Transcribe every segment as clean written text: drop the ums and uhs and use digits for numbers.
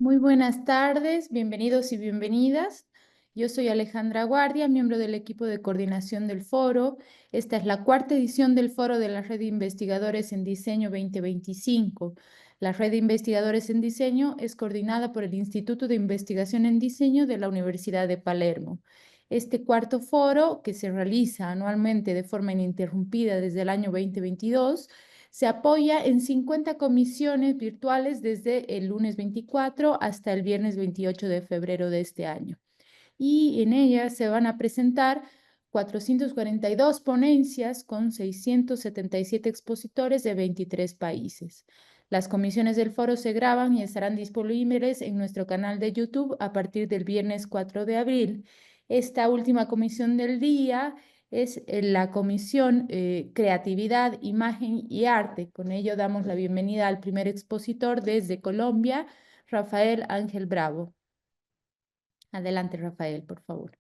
Muy buenas tardes, bienvenidos y bienvenidas. Yo soy Alejandra Guardia, miembro del equipo de coordinación del foro. Esta es la cuarta edición del Foro de la Red de Investigadores en Diseño 2025. La Red de Investigadores en Diseño es coordinada por el Instituto de Investigación en Diseño de la Universidad de Palermo. Este cuarto foro, que se realiza anualmente de forma ininterrumpida desde el año 2022, se apoya en 50 comisiones virtuales desde el lunes 24 hasta el viernes 28 de febrero de este año. Y en ellas se van a presentar 442 ponencias con 677 expositores de 23 países. Las comisiones del foro se graban y estarán disponibles en nuestro canal de YouTube a partir del viernes 4 de abril. Esta última comisión del día es la comisión Creatividad, Imagen y Arte. Con ello damos la bienvenida al primer expositor desde Colombia, Rafael Ángel Bravo. Adelante, Rafael, por favor.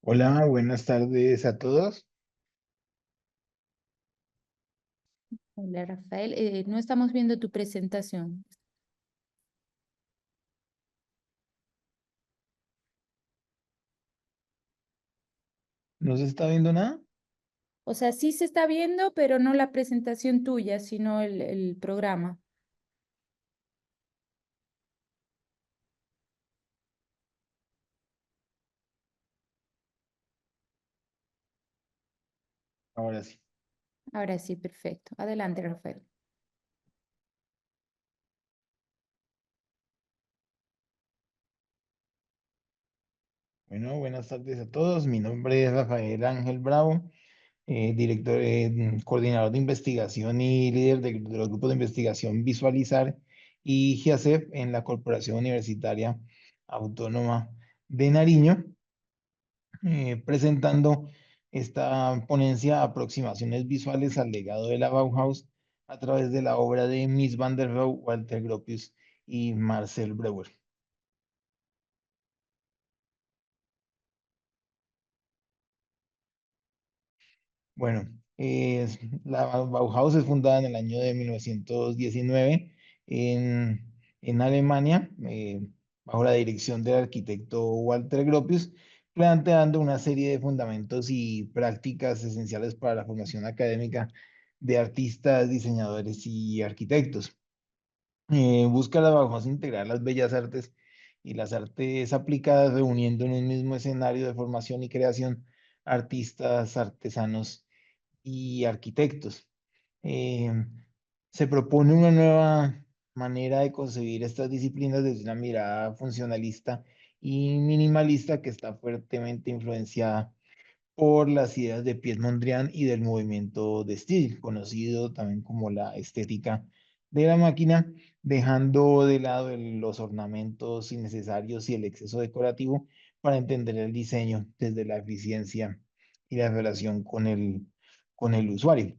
Hola, buenas tardes a todos. Hola, Rafael. No estamos viendo tu presentación. ¿No se está viendo nada? O sea, sí se está viendo, pero no la presentación tuya, sino el programa. Ahora sí. Ahora sí, perfecto. Adelante, Rafael. Bueno, buenas tardes a todos. Mi nombre es Rafael Ángel Bravo, director, coordinador de investigación y líder de los grupos de investigación Visualizar y GIACEP en la Corporación Universitaria Autónoma de Nariño, presentando esta ponencia Aproximaciones visuales al legado de la Bauhaus a través de la obra de Mies van der Rohe, Walter Gropius y Marcel Breuer. Bueno, la Bauhaus es fundada en el año de 1919 en Alemania, bajo la dirección del arquitecto Walter Gropius, planteando una serie de fundamentos y prácticas esenciales para la formación académica de artistas, diseñadores y arquitectos. Busca la Bauhaus integrar las bellas artes y las artes aplicadas, reuniendo en un mismo escenario de formación y creación artistas, artesanos y arquitectos. Eh, Se propone una nueva manera de concebir estas disciplinas desde una mirada funcionalista y minimalista que está fuertemente influenciada por las ideas de Piet Mondrian y del movimiento de Stil, conocido también como la estética de la máquina, dejando de lado los ornamentos innecesarios y el exceso decorativo para entender el diseño desde la eficiencia y la relación con el usuario.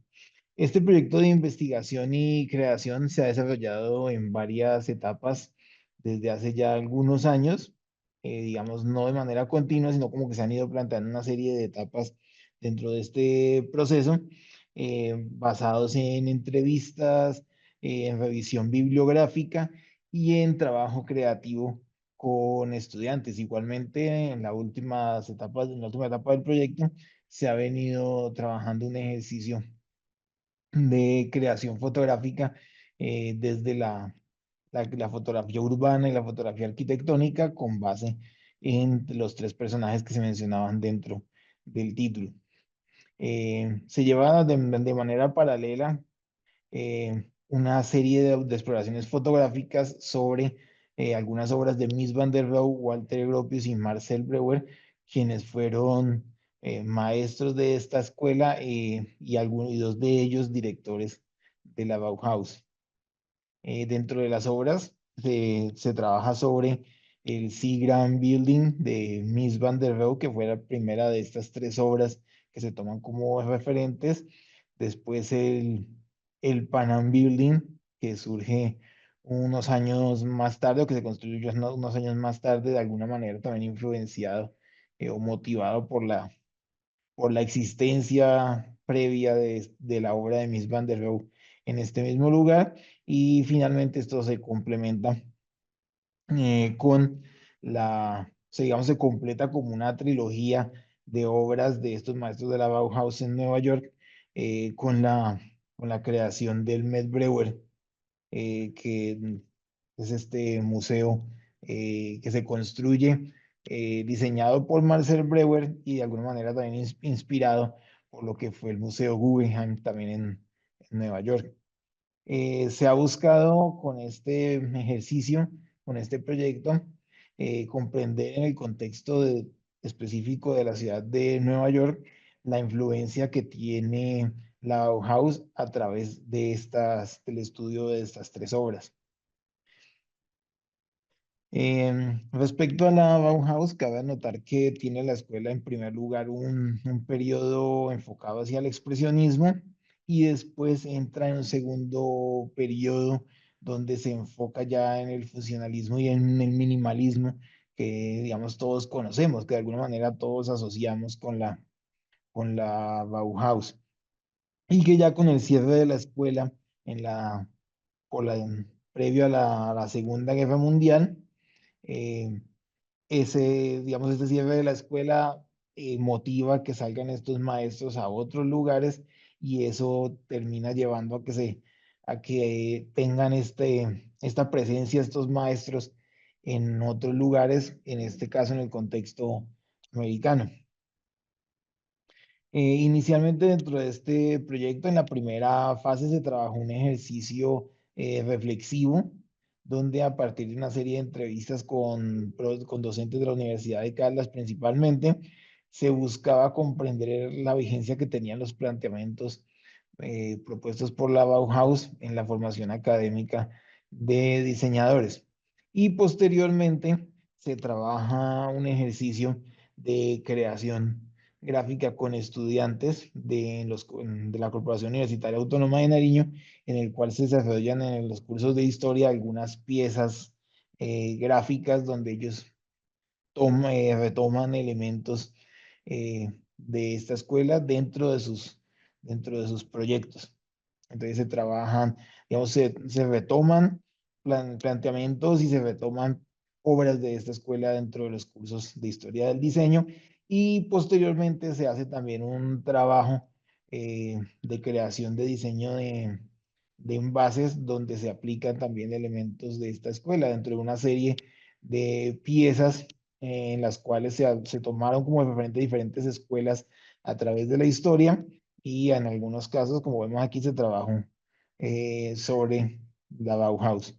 Este proyecto de investigación y creación se ha desarrollado en varias etapas desde hace ya algunos años, digamos, no de manera continua, sino como que se han ido planteando una serie de etapas dentro de este proceso, basados en entrevistas, en revisión bibliográfica y en trabajo creativo con estudiantes. Igualmente, en la última etapa del proyecto, se ha venido trabajando un ejercicio de creación fotográfica desde la fotografía urbana y la fotografía arquitectónica con base en los tres personajes que se mencionaban dentro del título. Se lleva de manera paralela una serie de exploraciones fotográficas sobre algunas obras de Mies van der Rohe, Walter Gropius y Marcel Breuer, quienes fueron maestros de esta escuela y dos de ellos directores de la Bauhaus. Dentro de las obras se trabaja sobre el Seagram Building de Mies van der Rohe, que fue la primera de estas tres obras que se toman como referentes. Después el Pan Am Building, que surge unos años más tarde, o que se construyó unos años más tarde, de alguna manera también influenciado o motivado por la existencia previa de la obra de Mies van der Rohe en este mismo lugar. Y finalmente esto se complementa con digamos, se completa como una trilogía de obras de estos maestros de la Bauhaus en Nueva York, con la creación del Met Breuer, que es este museo que se construye, diseñado por Marcel Breuer y de alguna manera también inspirado por lo que fue el Museo Guggenheim también en Nueva York. Se ha buscado con este ejercicio, con este proyecto, comprender en el contexto específico de la ciudad de Nueva York la influencia que tiene la Bauhaus a través del estudio de estas tres obras. Respecto a la Bauhaus, cabe anotar que tiene la escuela en primer lugar un periodo enfocado hacia el expresionismo y después entra en un segundo periodo donde se enfoca ya en el funcionalismo y en el minimalismo que, digamos, todos conocemos, que de alguna manera todos asociamos con la Bauhaus y que ya con el cierre de la escuela en la, por la, previo a la Segunda Guerra Mundial, eh, digamos, este cierre de la escuela motiva que salgan estos maestros a otros lugares y eso termina llevando a que tengan esta presencia estos maestros en otros lugares, en este caso en el contexto americano. Inicialmente dentro de este proyecto, en la primera fase se trabajó un ejercicio reflexivo, donde a partir de una serie de entrevistas con docentes de la Universidad de Caldas principalmente, se buscaba comprender la vigencia que tenían los planteamientos propuestos por la Bauhaus en la formación académica de diseñadores. Y posteriormente se trabaja un ejercicio de creación gráfica con estudiantes de la Corporación Universitaria Autónoma de Nariño, en el cual se desarrollan en los cursos de historia algunas piezas gráficas donde ellos retoman elementos de esta escuela dentro de sus proyectos. Entonces se trabajan, digamos, se retoman planteamientos y se retoman obras de esta escuela dentro de los cursos de historia del diseño y posteriormente se hace también un trabajo de creación de diseño de envases donde se aplican también elementos de esta escuela dentro de una serie de piezas en las cuales se tomaron como referente diferentes escuelas a través de la historia y en algunos casos, como vemos aquí, se trabajó sobre la Bauhaus.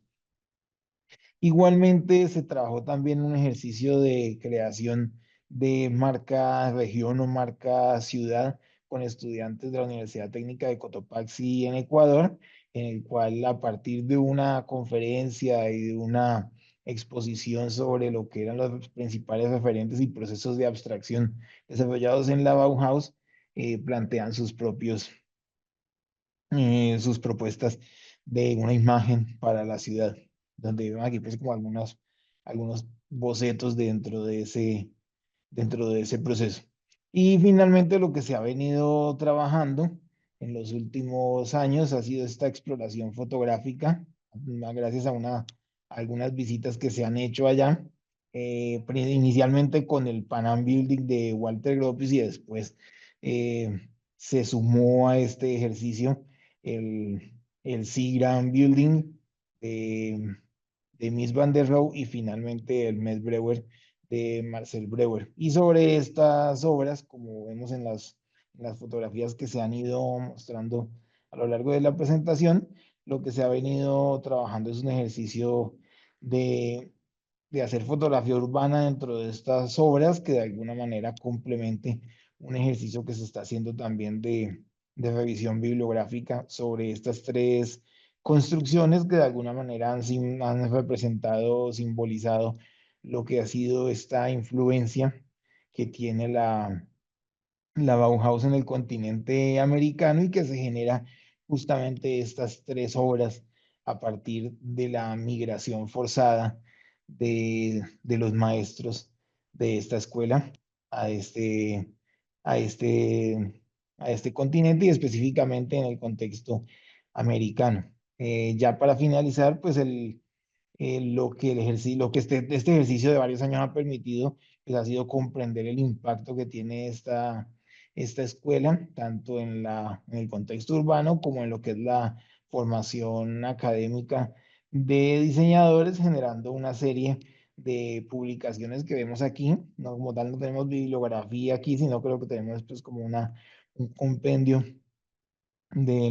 Igualmente se trabajó también un ejercicio de creación de marca región o marca ciudad con estudiantes de la Universidad Técnica de Cotopaxi en Ecuador, en el cual a partir de una conferencia y de una exposición sobre lo que eran los principales referentes y procesos de abstracción desarrollados en la Bauhaus, plantean sus propuestas de una imagen para la ciudad, donde vemos aquí pues como algunos bocetos dentro de ese proceso. Y finalmente lo que se ha venido trabajando en los últimos años ha sido esta exploración fotográfica, gracias a algunas visitas que se han hecho allá, inicialmente con el Pan Am Building de Walter Gropius y después se sumó a este ejercicio el Seagram Building de Mies van der Rohe y finalmente el Met Breuer de Marcel Breuer. Y sobre estas obras, como vemos en las fotografías que se han ido mostrando a lo largo de la presentación, lo que se ha venido trabajando es un ejercicio de hacer fotografía urbana dentro de estas obras que de alguna manera complemente un ejercicio que se está haciendo también de revisión bibliográfica sobre estas tres construcciones que de alguna manera han representado, simbolizado lo que ha sido esta influencia que tiene la Bauhaus en el continente americano y que se genera justamente estas tres obras a partir de la migración forzada de los maestros de esta escuela a este, a este, a este continente y específicamente en el contexto americano. Ya para finalizar, pues lo que este ejercicio de varios años ha permitido, pues ha sido comprender el impacto que tiene esta escuela, tanto en el contexto urbano como en lo que es la formación académica de diseñadores, generando una serie de publicaciones que vemos aquí. No, como tal, no tenemos bibliografía aquí, sino que lo que tenemos pues como un compendio de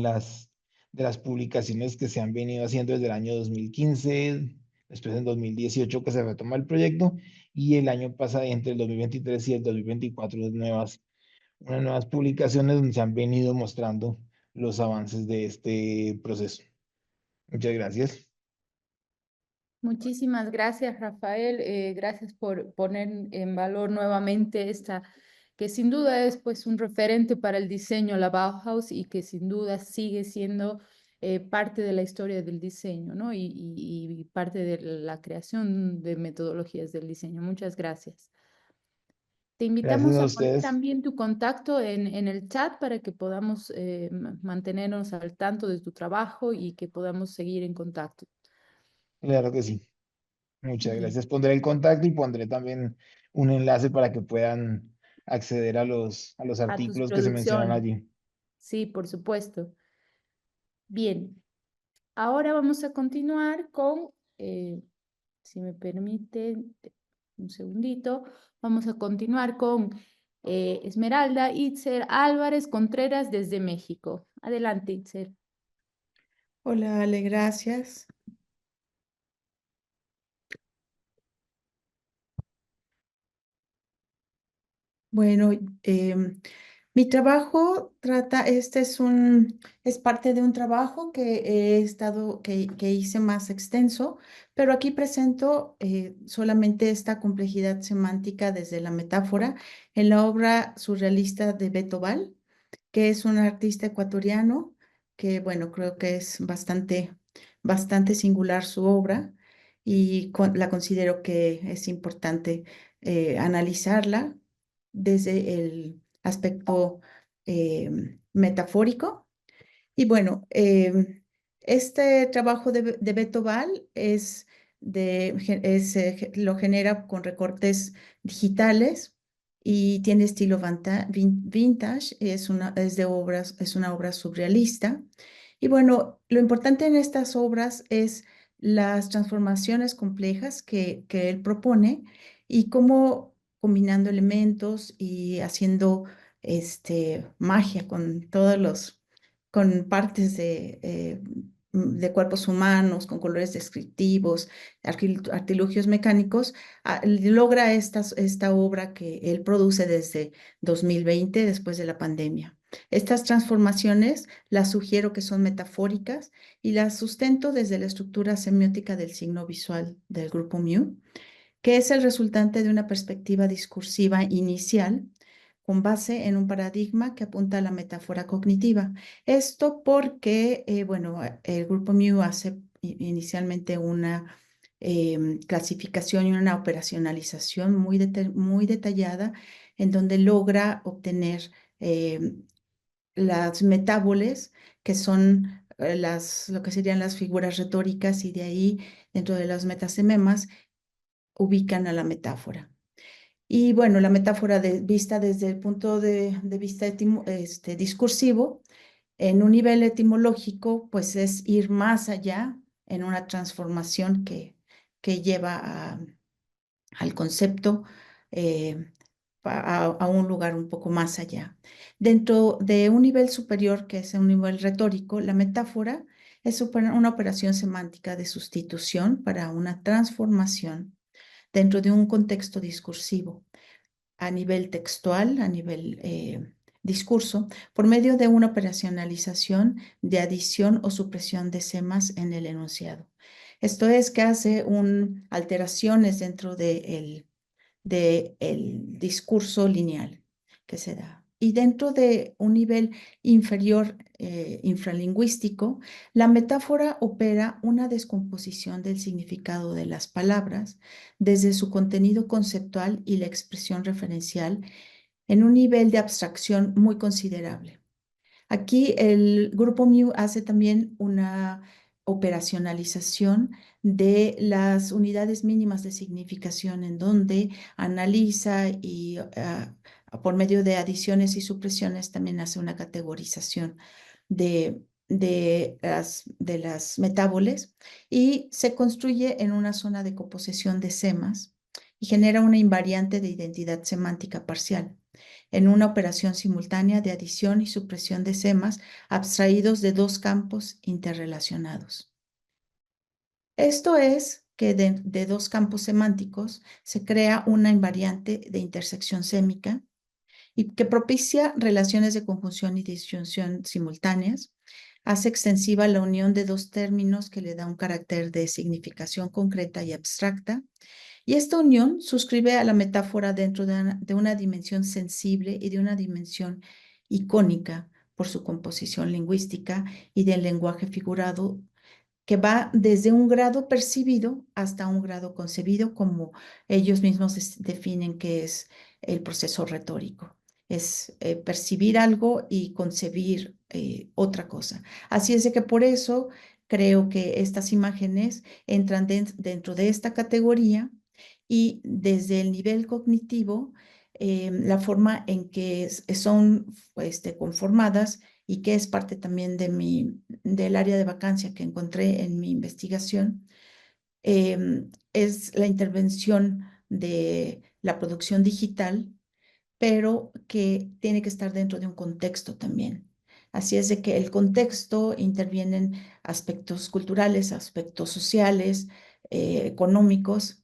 de las publicaciones que se han venido haciendo desde el año 2015, después en 2018 que se retoma el proyecto, y el año pasado, entre el 2023 y el 2024, unas nuevas publicaciones donde se han venido mostrando los avances de este proceso. Muchas gracias. Muchísimas gracias, Rafael. Gracias por poner en valor nuevamente esta, que sin duda es pues un referente para el diseño, la Bauhaus, y que sin duda sigue siendo parte de la historia del diseño, ¿no? Y parte de la creación de metodologías del diseño. Muchas gracias. Te Gracias invitamos a a poner ustedes. también tu contacto en el chat para que podamos mantenernos al tanto de tu trabajo y que podamos seguir en contacto. Claro que sí. Muchas Bien, gracias. Pondré el contacto y pondré también un enlace para que puedan acceder a los a tus artículos que se mencionan producciones. allí. Sí, por supuesto. Bien, ahora vamos a continuar con, si me permiten, un segundito, vamos a continuar con Esmeralda Itzer Álvarez Contreras desde México. Adelante, Itzer. Hola, Ale, gracias. Bueno, mi trabajo es parte de un trabajo que que hice más extenso, pero aquí presento solamente esta complejidad semántica desde la metáfora en la obra surrealista de Beto Val, que es un artista ecuatoriano que, bueno, creo que es bastante singular su obra y la considero que es importante analizarla desde el aspecto metafórico. Y bueno, este trabajo de Beto Val lo genera con recortes digitales y tiene estilo vintage, es una obra surrealista. Y bueno, lo importante en estas obras es las transformaciones complejas que él propone y cómo combinando elementos y haciendo magia con con partes de cuerpos humanos, con colores descriptivos, artilugios mecánicos, logra esta obra que él produce desde 2020, después de la pandemia. Estas transformaciones las sugiero que son metafóricas y las sustento desde la estructura semiótica del signo visual del grupo Mu, que es el resultante de una perspectiva discursiva inicial con base en un paradigma que apunta a la metáfora cognitiva. Esto porque, bueno, el grupo Mu hace inicialmente una clasificación y una operacionalización muy detallada en donde logra obtener las metáboles, que son lo que serían las figuras retóricas, y de ahí, dentro de las metasememas, ubican a la metáfora. Y bueno, la metáfora vista desde el punto de vista discursivo, en un nivel etimológico, pues es ir más allá en una transformación que lleva al concepto eh, a un lugar un poco más allá. Dentro de un nivel superior, que es un nivel retórico, la metáfora es una operación semántica de sustitución para una transformación dentro de un contexto discursivo a nivel textual, a nivel discurso por medio de una operacionalización de adición o supresión de semas en el enunciado. Esto es que hace alteraciones dentro del discurso lineal que se da. Y dentro de un nivel inferior infralingüístico, la metáfora opera una descomposición del significado de las palabras desde su contenido conceptual y la expresión referencial en un nivel de abstracción muy considerable. Aquí el grupo Mu hace también una operacionalización de las unidades mínimas de significación en donde analiza y por medio de adiciones y supresiones también hace una categorización de las metáboles y se construye en una zona de composición de semas y genera una invariante de identidad semántica parcial en una operación simultánea de adición y supresión de semas abstraídos de dos campos interrelacionados. Esto es que de dos campos semánticos se crea una invariante de intersección sémica y que propicia relaciones de conjunción y disyunción simultáneas, hace extensiva la unión de dos términos que le da un carácter de significación concreta y abstracta, y esta unión suscribe a la metáfora dentro de una dimensión sensible y de una dimensión icónica por su composición lingüística y del lenguaje figurado, que va desde un grado percibido hasta un grado concebido, como ellos mismos definen que es el proceso retórico. Es percibir algo y concebir otra cosa. Así es de que por eso creo que estas imágenes entran dentro de esta categoría y desde el nivel cognitivo, la forma en que son conformadas y que es parte también del área de vacancia que encontré en mi investigación, es la intervención de la producción digital, pero que tiene que estar dentro de un contexto también. Así es de que el contexto intervienen aspectos culturales, aspectos sociales, económicos,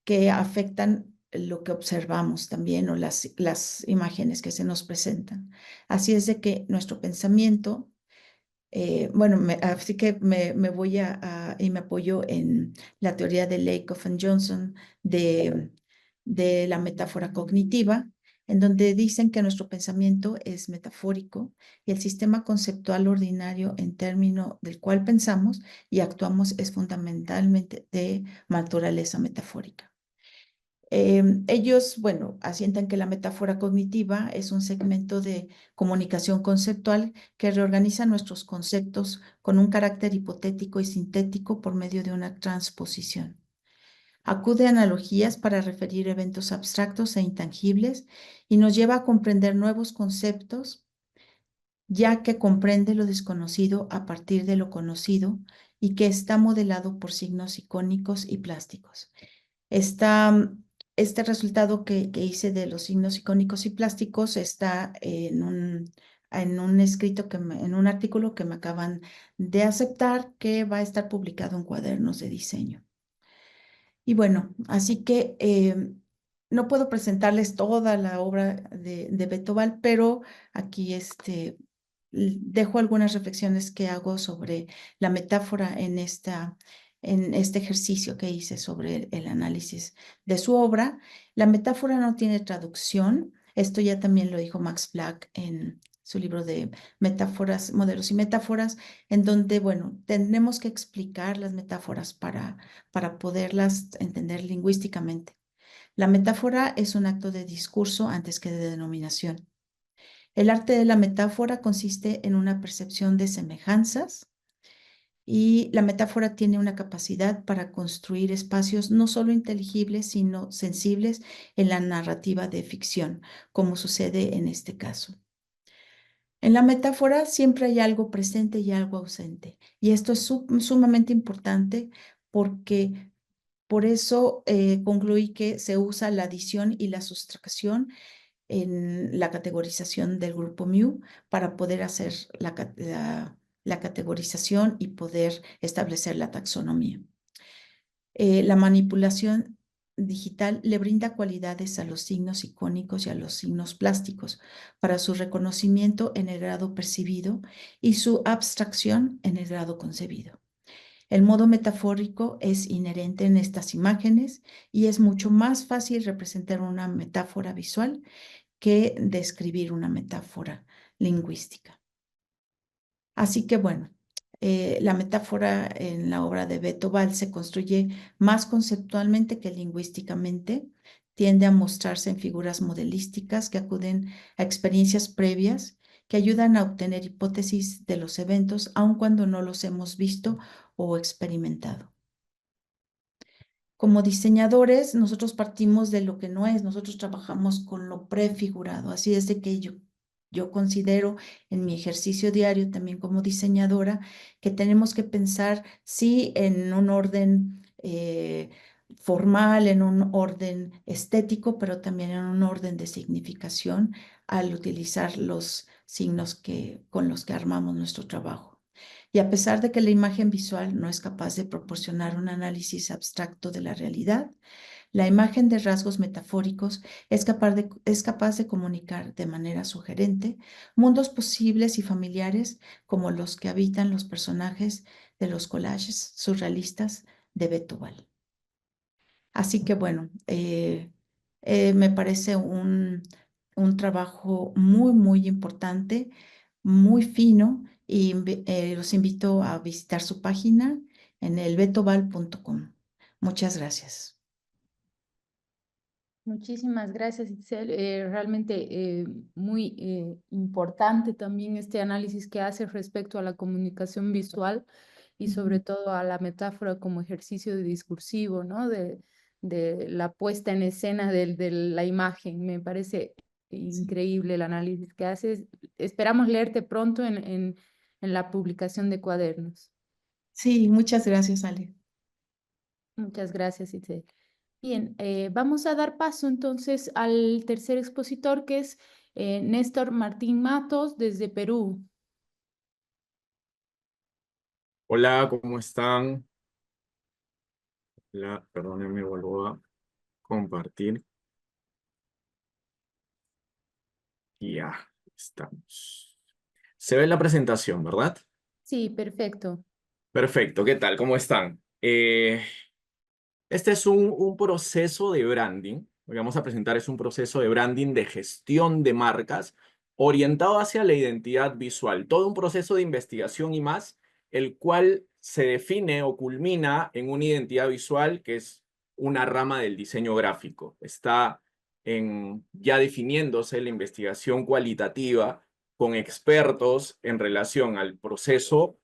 que afectan lo que observamos también o las imágenes que se nos presentan. Así es de que nuestro pensamiento, bueno, así que me voy y me apoyo en la teoría de Lakoff and Johnson de la metáfora cognitiva, en donde dicen que nuestro pensamiento es metafórico y el sistema conceptual ordinario en términos del cual pensamos y actuamos es fundamentalmente de naturaleza metafórica. Ellos, bueno, asientan que la metáfora cognitiva es un segmento de comunicación conceptual que reorganiza nuestros conceptos con un carácter hipotético y sintético por medio de una transposición. Acude a analogías para referir eventos abstractos e intangibles y nos lleva a comprender nuevos conceptos, ya que comprende lo desconocido a partir de lo conocido y que está modelado por signos icónicos y plásticos. Este resultado que hice de los signos icónicos y plásticos está en un escrito, en un artículo que me acaban de aceptar, que va a estar publicado en Cuadernos de Diseño. Y bueno, así que no puedo presentarles toda la obra de Beto Val, pero aquí dejo algunas reflexiones que hago sobre la metáfora en este ejercicio que hice sobre el análisis de su obra. La metáfora no tiene traducción. Esto ya también lo dijo Max Black en su libro de Metáforas, Modelos y Metáforas, en donde, bueno, tenemos que explicar las metáforas para poderlas entender lingüísticamente. La metáfora es un acto de discurso antes que de denominación. El arte de la metáfora consiste en una percepción de semejanzas y la metáfora tiene una capacidad para construir espacios no solo inteligibles, sino sensibles en la narrativa de ficción, como sucede en este caso. En la metáfora siempre hay algo presente y algo ausente, y esto es sumamente importante porque por eso concluí que se usa la adición y la sustracción en la categorización del grupo Mu para poder hacer la categorización y poder establecer la taxonomía. La manipulación digital le brinda cualidades a los signos icónicos y a los signos plásticos para su reconocimiento en el grado percibido y su abstracción en el grado concebido. El modo metafórico es inherente en estas imágenes y es mucho más fácil representar una metáfora visual que describir una metáfora lingüística. Así que bueno, la metáfora en la obra de Beto Val se construye más conceptualmente que lingüísticamente, tiende a mostrarse en figuras modelísticas que acuden a experiencias previas que ayudan a obtener hipótesis de los eventos, aun cuando no los hemos visto o experimentado. Como diseñadores, nosotros partimos de lo que no es, nosotros trabajamos con lo prefigurado, así es de que yo considero en mi ejercicio diario también como diseñadora que tenemos que pensar sí en un orden formal, en un orden estético, pero también en un orden de significación al utilizar los signos con los que armamos nuestro trabajo. Y a pesar de que la imagen visual no es capaz de proporcionar un análisis abstracto de la realidad, la imagen de rasgos metafóricos es capaz de comunicar de manera sugerente mundos posibles y familiares como los que habitan los personajes de los collages surrealistas de Beto Val. Así que bueno, me parece un trabajo muy, muy importante, muy fino, y los invito a visitar su página en el betoval.com. Muchas gracias. Muchísimas gracias, Itzel. Realmente muy importante también este análisis que hace respecto a la comunicación visual y sobre todo a la metáfora como ejercicio de discursivo, ¿no? De la puesta en escena de la imagen. Me parece increíble el análisis que haces. Esperamos leerte pronto en la publicación de cuadernos. Sí, muchas gracias, Ale. Muchas gracias, Itzel. Bien, vamos a dar paso entonces al tercer expositor, que es Néstor Martín Matos desde Perú. Hola, ¿cómo están? Perdónenme, vuelvo a compartir. Y ya estamos. Se ve la presentación, ¿verdad? Sí, perfecto. Perfecto, ¿qué tal? ¿Cómo están? Este es un proceso de branding. Lo que vamos a presentar es un proceso de branding de gestión de marcas orientado hacia la identidad visual. Todo un proceso de investigación y más, el cual se define o culmina en una identidad visual que es una rama del diseño gráfico. Está ya definiéndose la investigación cualitativa con expertos en relación al proceso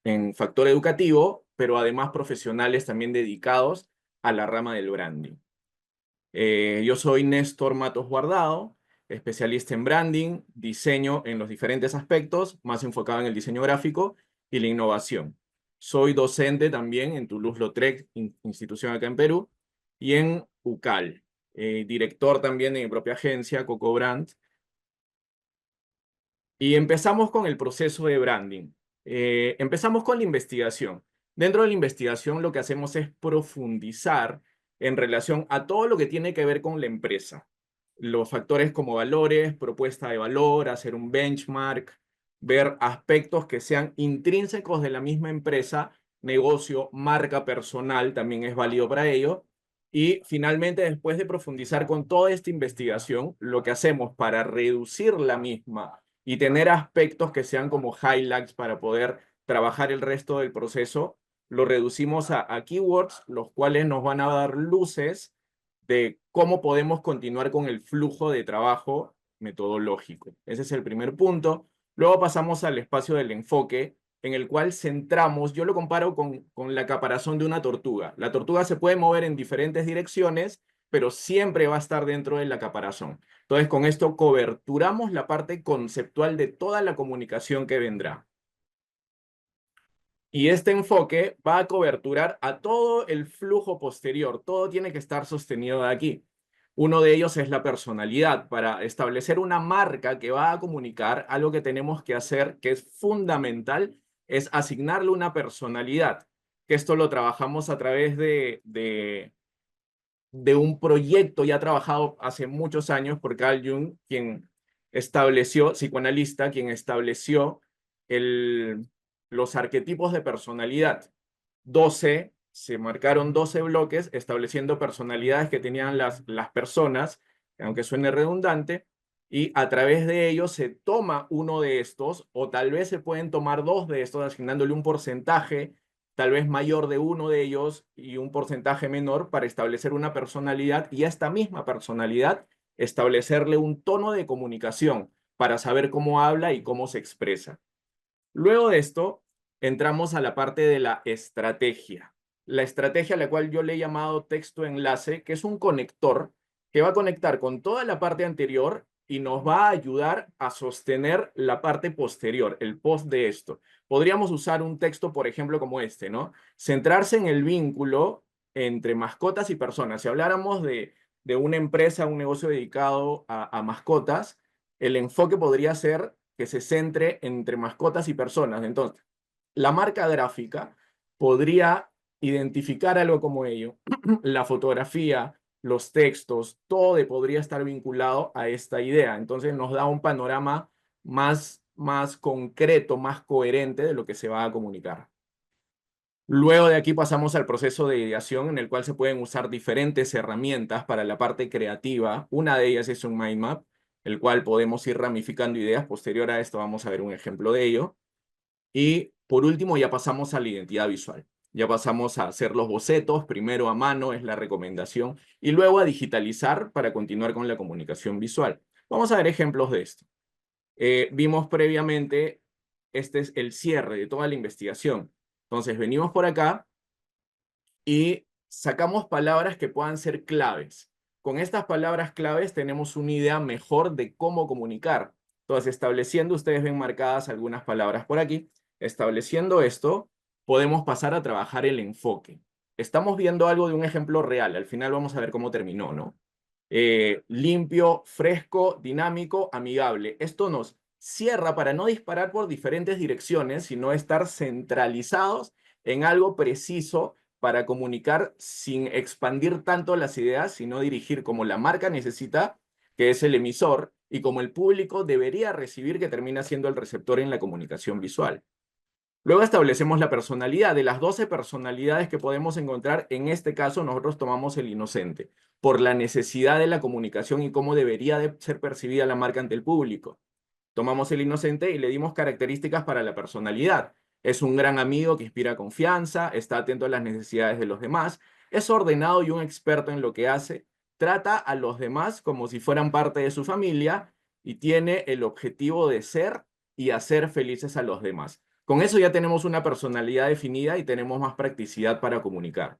en factor educativo, pero además profesionales también dedicados a la rama del branding. Yo soy Néstor Matos Guardado, especialista en branding, diseño en los diferentes aspectos, más enfocado en el diseño gráfico y la innovación. Soy docente también en Toulouse-Lautrec, institución acá en Perú, y en UCAL, director también de mi propia agencia, Coco Brand. Y empezamos con el proceso de branding. Empezamos con la investigación. Dentro de la investigación lo que hacemos es profundizar en relación a todo lo que tiene que ver con la empresa. Los factores como valores, propuesta de valor, hacer un benchmark, ver aspectos que sean intrínsecos de la misma empresa, negocio, marca personal, también es válido para ello. Y finalmente, después de profundizar con toda esta investigación, lo que hacemos para reducir la misma y tener aspectos que sean como highlights para poder trabajar el resto del proceso, lo reducimos a keywords, los cuales nos van a dar luces de cómo podemos continuar con el flujo de trabajo metodológico. Ese es el primer punto. Luego pasamos al espacio del enfoque, en el cual centramos, yo lo comparo con la caparazón de una tortuga. La tortuga se puede mover en diferentes direcciones, pero siempre va a estar dentro de la caparazón. Entonces, con esto coberturamos la parte conceptual de toda la comunicación que vendrá. Y este enfoque va a coberturar a todo el flujo posterior. Todo tiene que estar sostenido de aquí. Uno de ellos es la personalidad. Para establecer una marca que va a comunicar, algo que tenemos que hacer, que es fundamental, es asignarle una personalidad. Que esto lo trabajamos a través de de un proyecto ya trabajado hace muchos años por Carl Jung, quien estableció, psicoanalista, quien estableció los arquetipos de personalidad. 12, se marcaron 12 bloques estableciendo personalidades que tenían las personas, aunque suene redundante, y a través de ellos se toma uno de estos, o tal vez se pueden tomar dos de estos, asignándole un porcentaje tal vez mayor de uno de ellos y un porcentaje menor para establecer una personalidad, y a esta misma personalidad establecerle un tono de comunicación para saber cómo habla y cómo se expresa. Luego de esto, entramos a la parte de la estrategia. La estrategia a la cual yo le he llamado texto enlace, que es un conector que va a conectar con toda la parte anterior y nos va a ayudar a sostener la parte posterior, el post de esto. Podríamos usar un texto, por ejemplo, como este, ¿no? Centrarse en el vínculo entre mascotas y personas. Si habláramos de una empresa, un negocio dedicado a mascotas, el enfoque podría ser que se centre entre mascotas y personas. Entonces, la marca gráfica podría identificar algo como ello. La fotografía, los textos, todo podría estar vinculado a esta idea. Entonces nos da un panorama más concreto, más coherente de lo que se va a comunicar. Luego de aquí pasamos al proceso de ideación, en el cual se pueden usar diferentes herramientas para la parte creativa. Una de ellas es un mind map, el cual podemos ir ramificando ideas. Posterior a esto vamos a ver un ejemplo de ello. Y por último ya pasamos a la identidad visual. Ya pasamos a hacer los bocetos, primero a mano es la recomendación, y luego a digitalizar para continuar con la comunicación visual. Vamos a ver ejemplos de esto. Vimos previamente, este es el cierre de toda la investigación. Entonces venimos por acá y sacamos palabras que puedan ser claves. Con estas palabras claves tenemos una idea mejor de cómo comunicar. Entonces, estableciendo, ustedes ven marcadas algunas palabras por aquí. Estableciendo esto, podemos pasar a trabajar el enfoque. Estamos viendo algo de un ejemplo real. Al final vamos a ver cómo terminó, ¿no? Limpio, fresco, dinámico, amigable. Esto nos cierra para no disparar por diferentes direcciones, sino estar centralizados en algo preciso para comunicar sin expandir tanto las ideas, sino dirigir como la marca necesita, que es el emisor, y como el público debería recibir, que termina siendo el receptor en la comunicación visual. Luego establecemos la personalidad. De las 12 personalidades que podemos encontrar, en este caso nosotros tomamos el inocente, por la necesidad de la comunicación y cómo debería de ser percibida la marca ante el público. Tomamos el inocente y le dimos características para la personalidad. Es un gran amigo que inspira confianza, está atento a las necesidades de los demás, es ordenado y un experto en lo que hace, trata a los demás como si fueran parte de su familia y tiene el objetivo de ser y hacer felices a los demás. Con eso ya tenemos una personalidad definida y tenemos más practicidad para comunicar.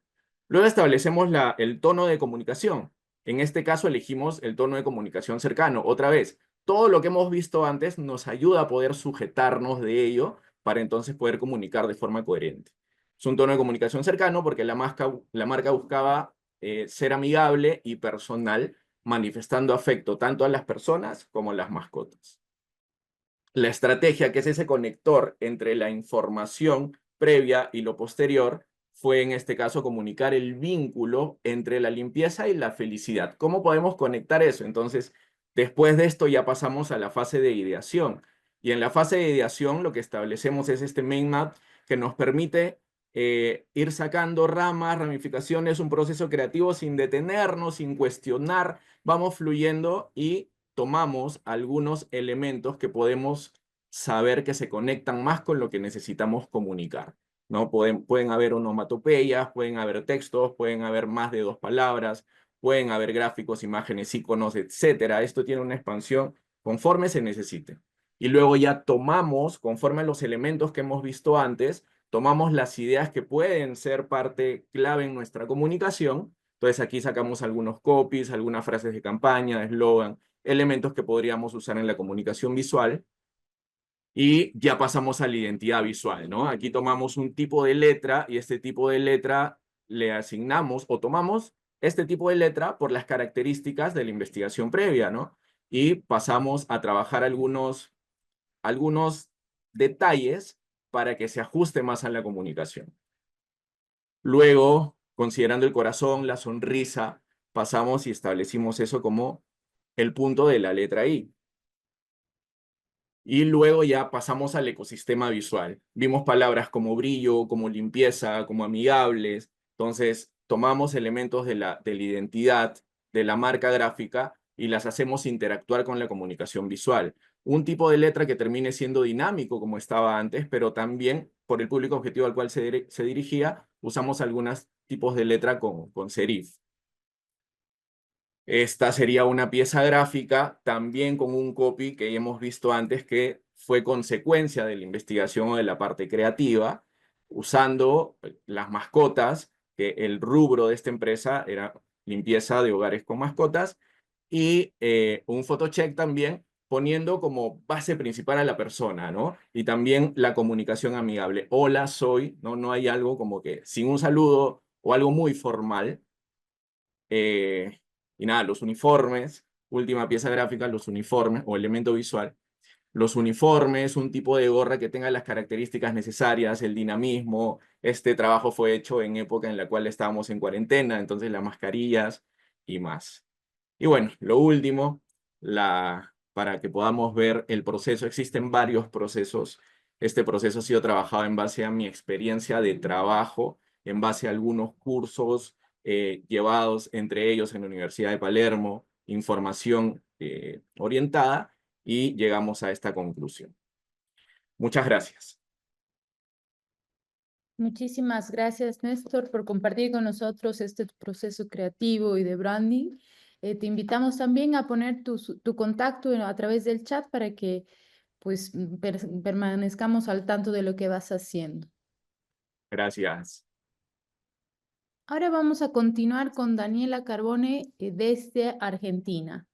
Luego establecemos el tono de comunicación. En este caso elegimos el tono de comunicación cercano. Otra vez, todo lo que hemos visto antes nos ayuda a poder sujetarnos de ello para entonces poder comunicar de forma coherente. Es un tono de comunicación cercano porque la marca buscaba ser amigable y personal, manifestando afecto tanto a las personas como a las mascotas. La estrategia, que es ese conector entre la información previa y lo posterior, fue en este caso comunicar el vínculo entre la limpieza y la felicidad. ¿Cómo podemos conectar eso? Entonces, después de esto ya pasamos a la fase de ideación. Y en la fase de ideación lo que establecemos es este mind map que nos permite ir sacando ramas, ramificaciones, un proceso creativo sin detenernos, sin cuestionar, vamos fluyendo y tomamos algunos elementos que podemos saber que se conectan más con lo que necesitamos comunicar, ¿no? Pueden haber onomatopeyas, pueden haber textos, pueden haber más de 2 palabras, pueden haber gráficos, imágenes, iconos, etcétera. Esto tiene una expansión conforme se necesite. Y luego ya tomamos, conforme a los elementos que hemos visto antes, tomamos las ideas que pueden ser parte clave en nuestra comunicación. Entonces aquí sacamos algunos copies, algunas frases de campaña, de eslogan, elementos que podríamos usar en la comunicación visual. Y ya pasamos a la identidad visual, ¿no? Aquí tomamos un tipo de letra y este tipo de letra le asignamos o tomamos este tipo de letra por las características de la investigación previa, ¿no? Y pasamos a trabajar algunos detalles para que se ajuste más a la comunicación. Luego, considerando el corazón, la sonrisa, pasamos y establecimos eso como el punto de la letra I. Y luego ya pasamos al ecosistema visual. Vimos palabras como brillo, como limpieza, como amigables. Entonces, tomamos elementos de la identidad, de la marca gráfica, y las hacemos interactuar con la comunicación visual. Un tipo de letra que termine siendo dinámico, como estaba antes, pero también, por el público objetivo al cual se dirigía, usamos algunos tipos de letra con serif. Esta sería una pieza gráfica también con un copy que ya hemos visto antes que fue consecuencia de la investigación o de la parte creativa, usando las mascotas, que el rubro de esta empresa era limpieza de hogares con mascotas, y un photocheck también poniendo como base principal a la persona, ¿no? Y también la comunicación amigable. Hola, soy, ¿no? No hay algo como que sin un saludo o algo muy formal. Y nada, los uniformes, última pieza gráfica, los uniformes o elemento visual. Los uniformes, un tipo de gorra que tenga las características necesarias, el dinamismo. Este trabajo fue hecho en época en la cual estábamos en cuarentena, entonces las mascarillas y más. Y bueno, lo último, para que podamos ver el proceso, existen varios procesos. Este proceso ha sido trabajado en base a mi experiencia de trabajo, en base a algunos cursos llevados entre ellos en la Universidad de Palermo, información orientada, y llegamos a esta conclusión. Muchas gracias. Muchísimas gracias, Néstor, por compartir con nosotros este proceso creativo y de branding. Te invitamos también a poner tu contacto a través del chat para que pues permanezcamos al tanto de lo que vas haciendo. Gracias. Ahora vamos a continuar con Daniela Carbone desde Argentina.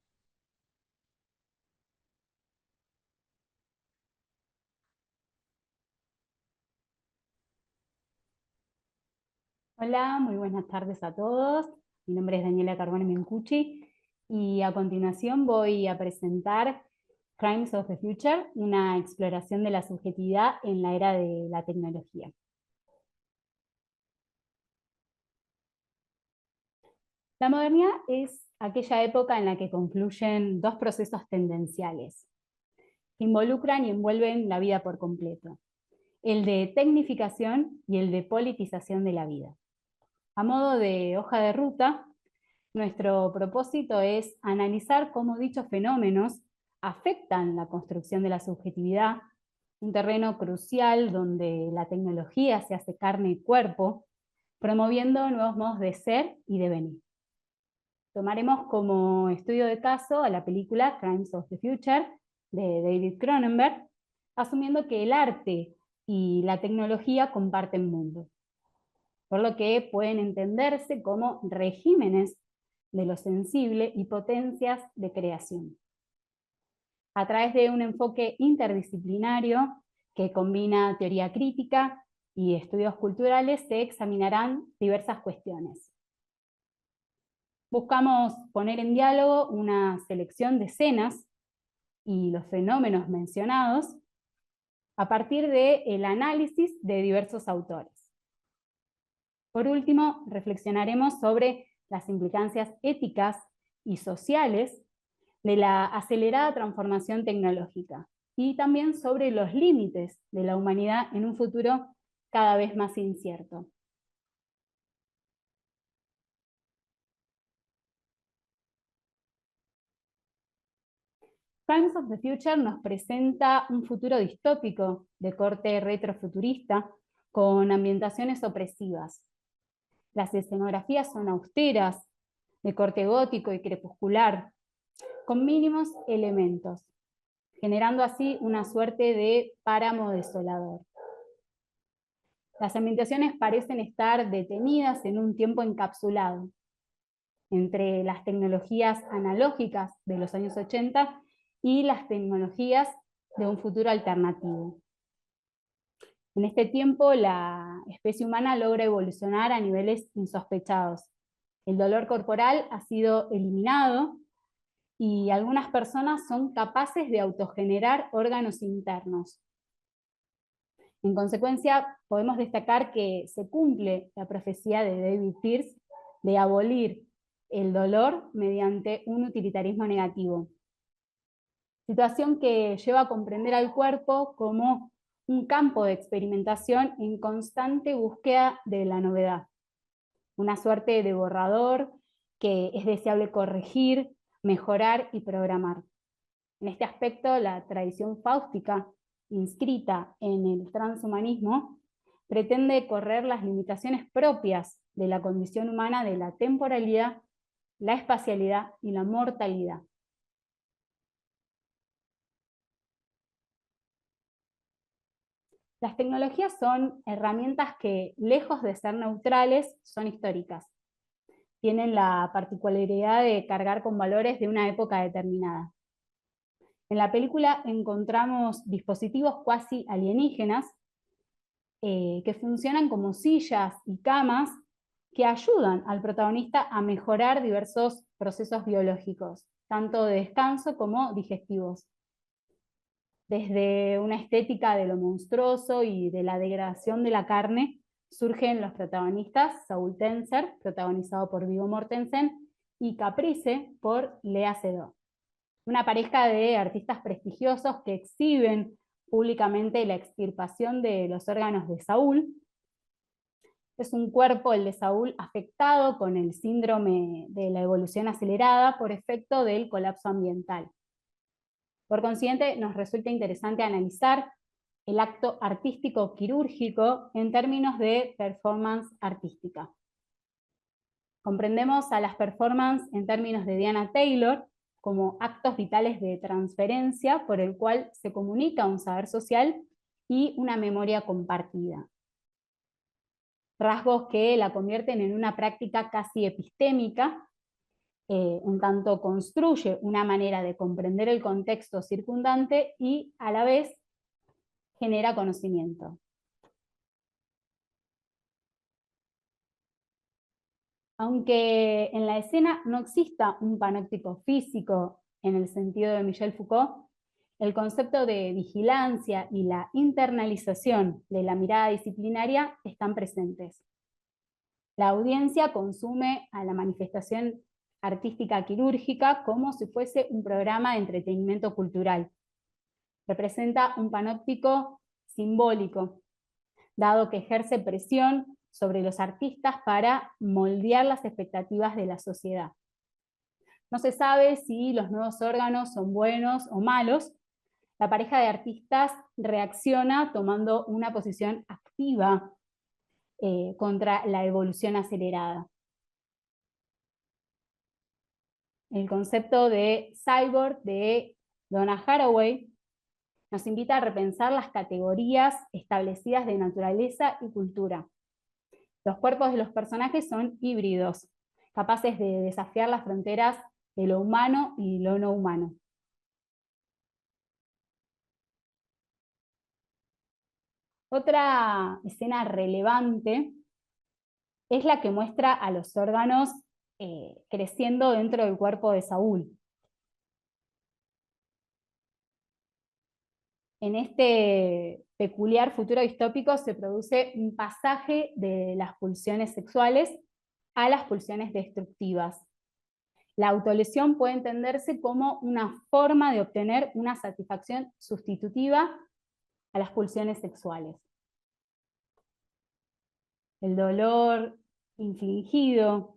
Hola, muy buenas tardes a todos. Mi nombre es Daniela Carbone Mencucci y a continuación voy a presentar Crimes of the Future, una exploración de la subjetividad en la era de la tecnología. La modernidad es aquella época en la que confluyen dos procesos tendenciales que involucran y envuelven la vida por completo: el de tecnificación y el de politización de la vida. A modo de hoja de ruta, nuestro propósito es analizar cómo dichos fenómenos afectan la construcción de la subjetividad, un terreno crucial donde la tecnología se hace carne y cuerpo, promoviendo nuevos modos de ser y de venir. Tomaremos como estudio de caso a la película Crimes of the Future de David Cronenberg, asumiendo que el arte y la tecnología comparten mundo, por lo que pueden entenderse como regímenes de lo sensible y potencias de creación. A través de un enfoque interdisciplinario que combina teoría crítica y estudios culturales, se examinarán diversas cuestiones. Buscamos poner en diálogo una selección de escenas y los fenómenos mencionados a partir del análisis de diversos autores. Por último, reflexionaremos sobre las implicancias éticas y sociales de la acelerada transformación tecnológica y también sobre los límites de la humanidad en un futuro cada vez más incierto. Crimes of the Future nos presenta un futuro distópico de corte retrofuturista con ambientaciones opresivas. Las escenografías son austeras, de corte gótico y crepuscular, con mínimos elementos, generando así una suerte de páramo desolador. Las ambientaciones parecen estar detenidas en un tiempo encapsulado entre las tecnologías analógicas de los años 80 y las tecnologías de un futuro alternativo. En este tiempo, la especie humana logra evolucionar a niveles insospechados. El dolor corporal ha sido eliminado y algunas personas son capaces de autogenerar órganos internos. En consecuencia, podemos destacar que se cumple la profecía de David Pearce de abolir el dolor mediante un utilitarismo negativo. Situación que lleva a comprender al cuerpo como un campo de experimentación en constante búsqueda de la novedad. Una suerte de borrador que es deseable corregir, mejorar y programar. En este aspecto, la tradición fáustica, inscrita en el transhumanismo, pretende correr las limitaciones propias de la condición humana de la temporalidad, la espacialidad y la mortalidad. Las tecnologías son herramientas que, lejos de ser neutrales, son históricas. Tienen la particularidad de cargar con valores de una época determinada. En la película encontramos dispositivos cuasi alienígenas que funcionan como sillas y camas que ayudan al protagonista a mejorar diversos procesos biológicos, tanto de descanso como digestivos. Desde una estética de lo monstruoso y de la degradación de la carne, surgen los protagonistas Saul Tenser, protagonizado por Viggo Mortensen, y Caprice, por Lea Seydoux. Una pareja de artistas prestigiosos que exhiben públicamente la extirpación de los órganos de Saul. Es un cuerpo, el de Saul, afectado con el síndrome de la evolución acelerada por efecto del colapso ambiental. Por consiguiente, nos resulta interesante analizar el acto artístico quirúrgico en términos de performance artística. Comprendemos a las performances en términos de Diana Taylor como actos vitales de transferencia por el cual se comunica un saber social y una memoria compartida. Rasgos que la convierten en una práctica casi epistémica, en tanto construye una manera de comprender el contexto circundante y a la vez genera conocimiento. Aunque en la escena no exista un panóptico físico en el sentido de Michel Foucault, el concepto de vigilancia y la internalización de la mirada disciplinaria están presentes. La audiencia consume a la manifestación artística quirúrgica como si fuese un programa de entretenimiento cultural. Representa un panóptico simbólico, dado que ejerce presión sobre los artistas para moldear las expectativas de la sociedad. No se sabe si los nuevos órganos son buenos o malos. La pareja de artistas reacciona tomando una posición activa contra la evolución acelerada. El concepto de cyborg de Donna Haraway nos invita a repensar las categorías establecidas de naturaleza y cultura. Los cuerpos de los personajes son híbridos, capaces de desafiar las fronteras de lo humano y lo no humano. Otra escena relevante es la que muestra a los órganos creciendo dentro del cuerpo de Saúl. En este peculiar futuro distópico se produce un pasaje de las pulsiones sexuales a las pulsiones destructivas. La autolesión puede entenderse como una forma de obtener una satisfacción sustitutiva a las pulsiones sexuales. El dolor infligido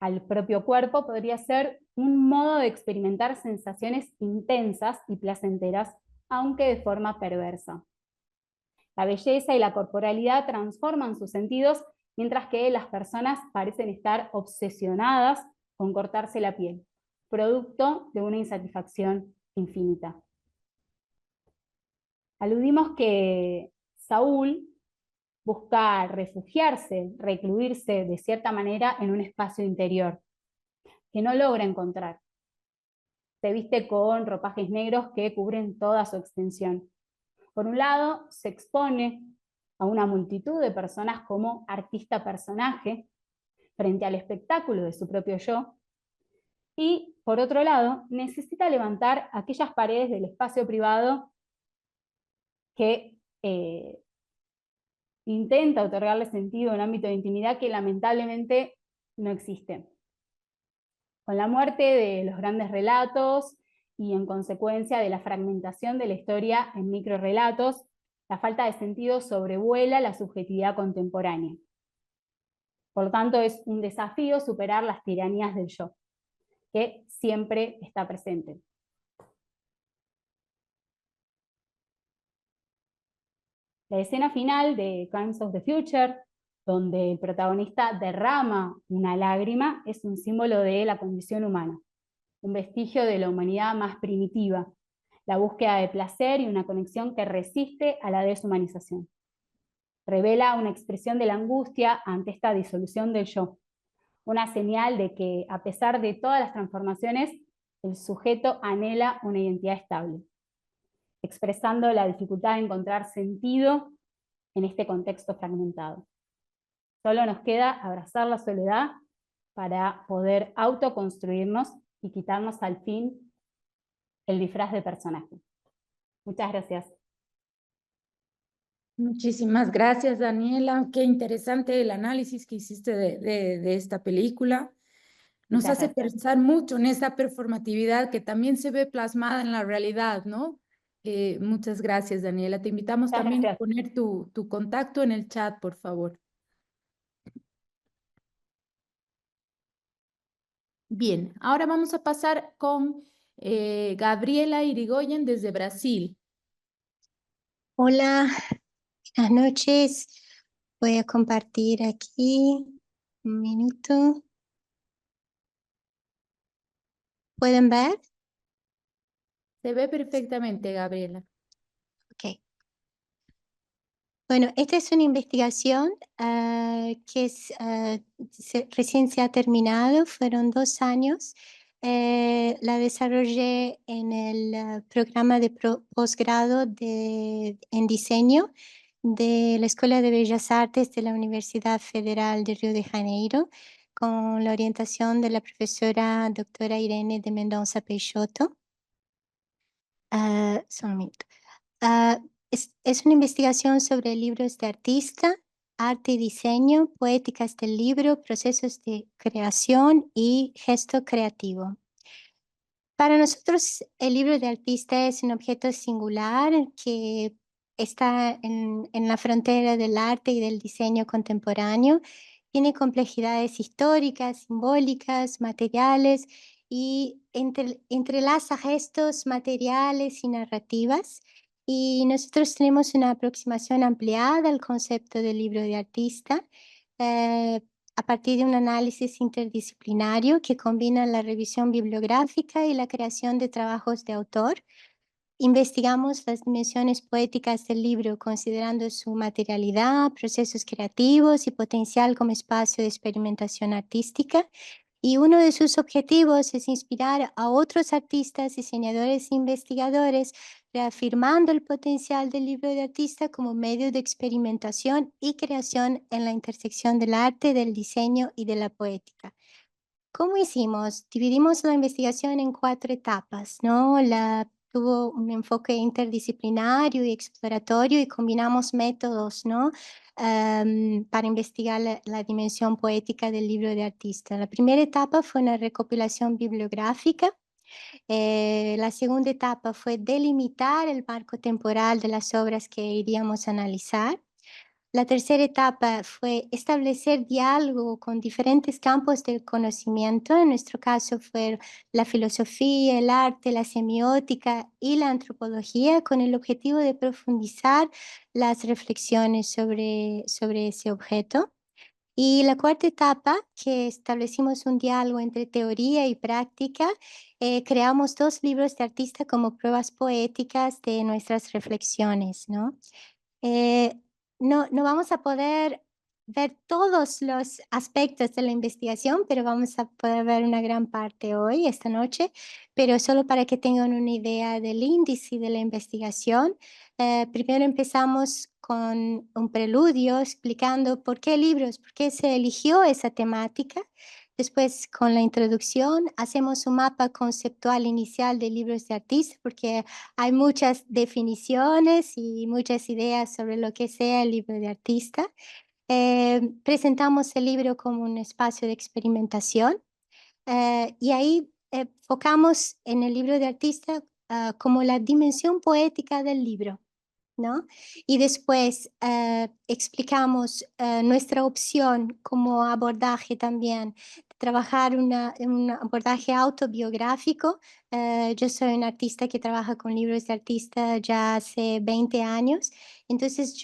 al propio cuerpo podría ser un modo de experimentar sensaciones intensas y placenteras, aunque de forma perversa. La belleza y la corporalidad transforman sus sentidos, mientras que las personas parecen estar obsesionadas con cortarse la piel, producto de una insatisfacción infinita. Aludimos que Saúl busca refugiarse, recluirse de cierta manera en un espacio interior, que no logra encontrar. Se viste con ropajes negros que cubren toda su extensión. Por un lado, se expone a una multitud de personas como artista-personaje frente al espectáculo de su propio yo, y por otro lado, necesita levantar aquellas paredes del espacio privado que intenta otorgarle sentido a un ámbito de intimidad que lamentablemente no existe. Con la muerte de los grandes relatos y en consecuencia de la fragmentación de la historia en microrelatos, la falta de sentido sobrevuela la subjetividad contemporánea. Por lo tanto, es un desafío superar las tiranías del yo, que siempre está presente. La escena final de Crimes of the Future, donde el protagonista derrama una lágrima, es un símbolo de la condición humana, un vestigio de la humanidad más primitiva, la búsqueda de placer y una conexión que resiste a la deshumanización. Revela una expresión de la angustia ante esta disolución del yo, una señal de que, a pesar de todas las transformaciones, el sujeto anhela una identidad estable, expresando la dificultad de encontrar sentido en este contexto fragmentado. Solo nos queda abrazar la soledad para poder autoconstruirnos y quitarnos al fin el disfraz de personaje. Muchas gracias. Muchísimas gracias, Daniela. Qué interesante el análisis que hiciste de esta película. Nos Muchas hace gracias. pensar mucho en esa performatividad que también se ve plasmada en la realidad, ¿no? Muchas gracias, Daniela. Te invitamos Muchas también a gracias. poner tu contacto en el chat, por favor. Bien, ahora vamos a pasar con Gabriela Irigoyen desde Brasil. Hola, buenas noches. Voy a compartir aquí un minuto. ¿Pueden ver? Se ve perfectamente, Gabriela. Ok. Bueno, esta es una investigación que recién se ha terminado, fueron 2 años. La desarrollé en el programa de posgrado en diseño de la Escuela de Bellas Artes de la Universidad Federal de Río de Janeiro, con la orientación de la profesora doctora Irene de Mendonça Peixoto. Solo un minuto. Es una investigación sobre libros de artista, arte y diseño, poéticas del libro, procesos de creación y gesto creativo. Para nosotros, el libro de artista es un objeto singular que está en la frontera del arte y del diseño contemporáneo. Tiene complejidades históricas, simbólicas, materiales y entrelaza gestos materiales y narrativas. Y nosotros tenemos una aproximación ampliada al concepto del libro de artista, a partir de un análisis interdisciplinario que combina la revisión bibliográfica y la creación de trabajos de autor. Investigamos las dimensiones poéticas del libro considerando su materialidad, procesos creativos y potencial como espacio de experimentación artística. Y uno de sus objetivos es inspirar a otros artistas, diseñadores e investigadores, reafirmando el potencial del libro de artista como medio de experimentación y creación en la intersección del arte, del diseño y de la poética. ¿Cómo hicimos? Dividimos la investigación en 4 etapas, ¿no? Tuvo un enfoque interdisciplinario y exploratorio y combinamos métodos, ¿no? Para investigar la dimensión poética del libro de artista. La primera etapa fue una recopilación bibliográfica. La segunda etapa fue delimitar el marco temporal de las obras que iríamos a analizar. La tercera etapa fue establecer diálogo con diferentes campos del conocimiento. En nuestro caso fue la filosofía, el arte, la semiótica y la antropología, con el objetivo de profundizar las reflexiones sobre ese objeto. Y la cuarta etapa, que establecimos un diálogo entre teoría y práctica, creamos 2 libros de artista como pruebas poéticas de nuestras reflexiones, ¿no? No vamos a poder ver todos los aspectos de la investigación, pero vamos a poder ver una gran parte hoy, esta noche, pero solo para que tengan una idea del índice de la investigación. Primero empezamos con un preludio explicando por qué libros, por qué se eligió esa temática. Después, con la introducción, hacemos un mapa conceptual inicial de libros de artista, porque hay muchas definiciones y muchas ideas sobre lo que sea el libro de artista. Presentamos el libro como un espacio de experimentación. Y ahí enfocamos en el libro de artista como la dimensión poética del libro, ¿no? Y después explicamos nuestra opción como abordaje también, trabajar un abordaje autobiográfico. Yo soy una artista que trabaja con libros de artista ya hace 20 años, entonces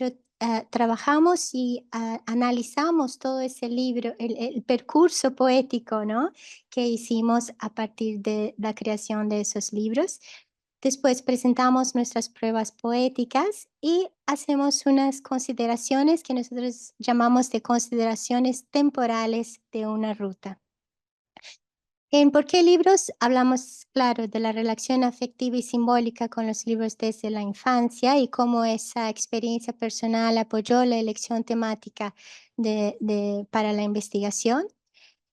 trabajamos y analizamos todo ese libro, el percurso poético, ¿no? Que hicimos a partir de la creación de esos libros. Después presentamos nuestras pruebas poéticas y hacemos unas consideraciones que nosotros llamamos de consideraciones temporales de una ruta. En ¿Por qué libros? Hablamos, claro, de la relación afectiva y simbólica con los libros desde la infancia y cómo esa experiencia personal apoyó la elección temática para la investigación.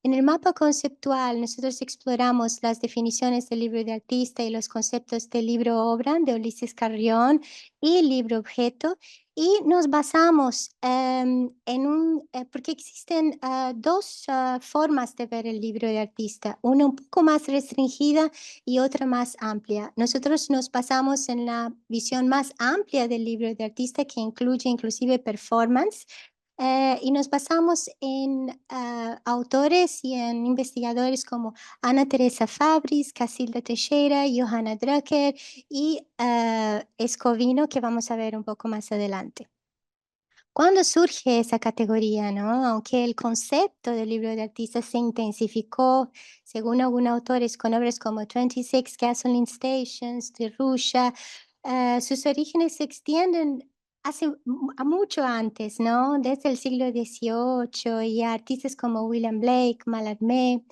En el mapa conceptual, nosotros exploramos las definiciones del libro de artista y los conceptos del libro-obra de Ulises Carrión y libro-objeto, y nos basamos porque existen dos formas de ver el libro de artista, una un poco más restringida y otra más amplia. Nosotros nos basamos en la visión más amplia del libro de artista, que incluye inclusive performance, y nos basamos en autores y en investigadores como Ana Teresa Fabris, Casilda Teixeira, Johanna Drucker y Escovino, que vamos a ver un poco más adelante. ¿Cuándo surge esa categoría, no? Aunque el concepto del libro de artista se intensificó, según algunos autores, con obras como 26 Gasoline Stations de Rusia, sus orígenes se extienden a mucho antes, ¿no? Desde el siglo XVIII, y artistas como William Blake, Mallarmé.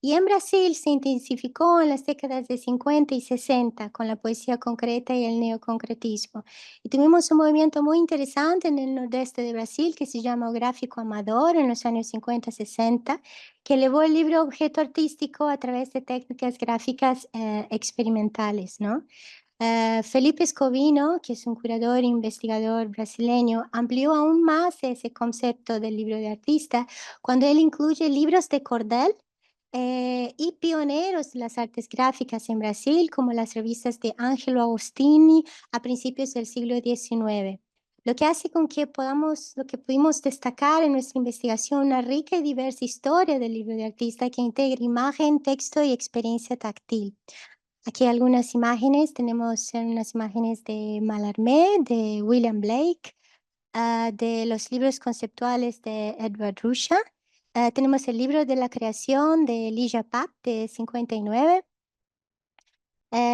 Y en Brasil se intensificó en las décadas de 50 y 60 con la poesía concreta y el neoconcretismo. Y tuvimos un movimiento muy interesante en el nordeste de Brasil que se llama Gráfico Amador en los años 50-60, que elevó el libro objeto artístico a través de técnicas gráficas experimentales, ¿no? Felipe Escovino, que es un curador e investigador brasileño, amplió aún más ese concepto del libro de artista cuando él incluye libros de cordel y pioneros de las artes gráficas en Brasil, como las revistas de Angelo Agostini a principios del siglo XIX. Lo que hace con que lo que pudimos destacar en nuestra investigación, una rica y diversa historia del libro de artista que integra imagen, texto y experiencia táctil. Aquí algunas imágenes, tenemos unas imágenes de Mallarmé, de William Blake, de los libros conceptuales de Edward Ruscha. Tenemos el libro de la creación de Elijah Papp de 59.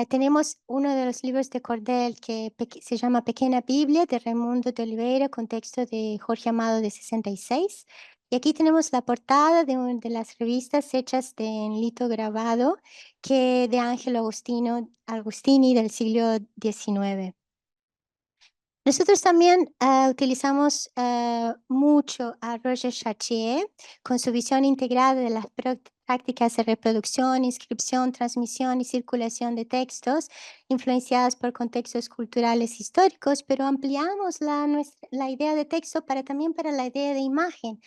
Tenemos uno de los libros de Cordel que se llama Pequeña Biblia de Raimundo de Oliveira con texto de Jorge Amado de 66. Y aquí tenemos la portada de las revistas hechas en litograbado de Angelo Agostini del siglo XIX. Nosotros también utilizamos mucho a Roger Chartier con su visión integrada de las prácticas de reproducción, inscripción, transmisión y circulación de textos influenciadas por contextos culturales históricos, pero ampliamos la idea de texto también para la idea de imagen,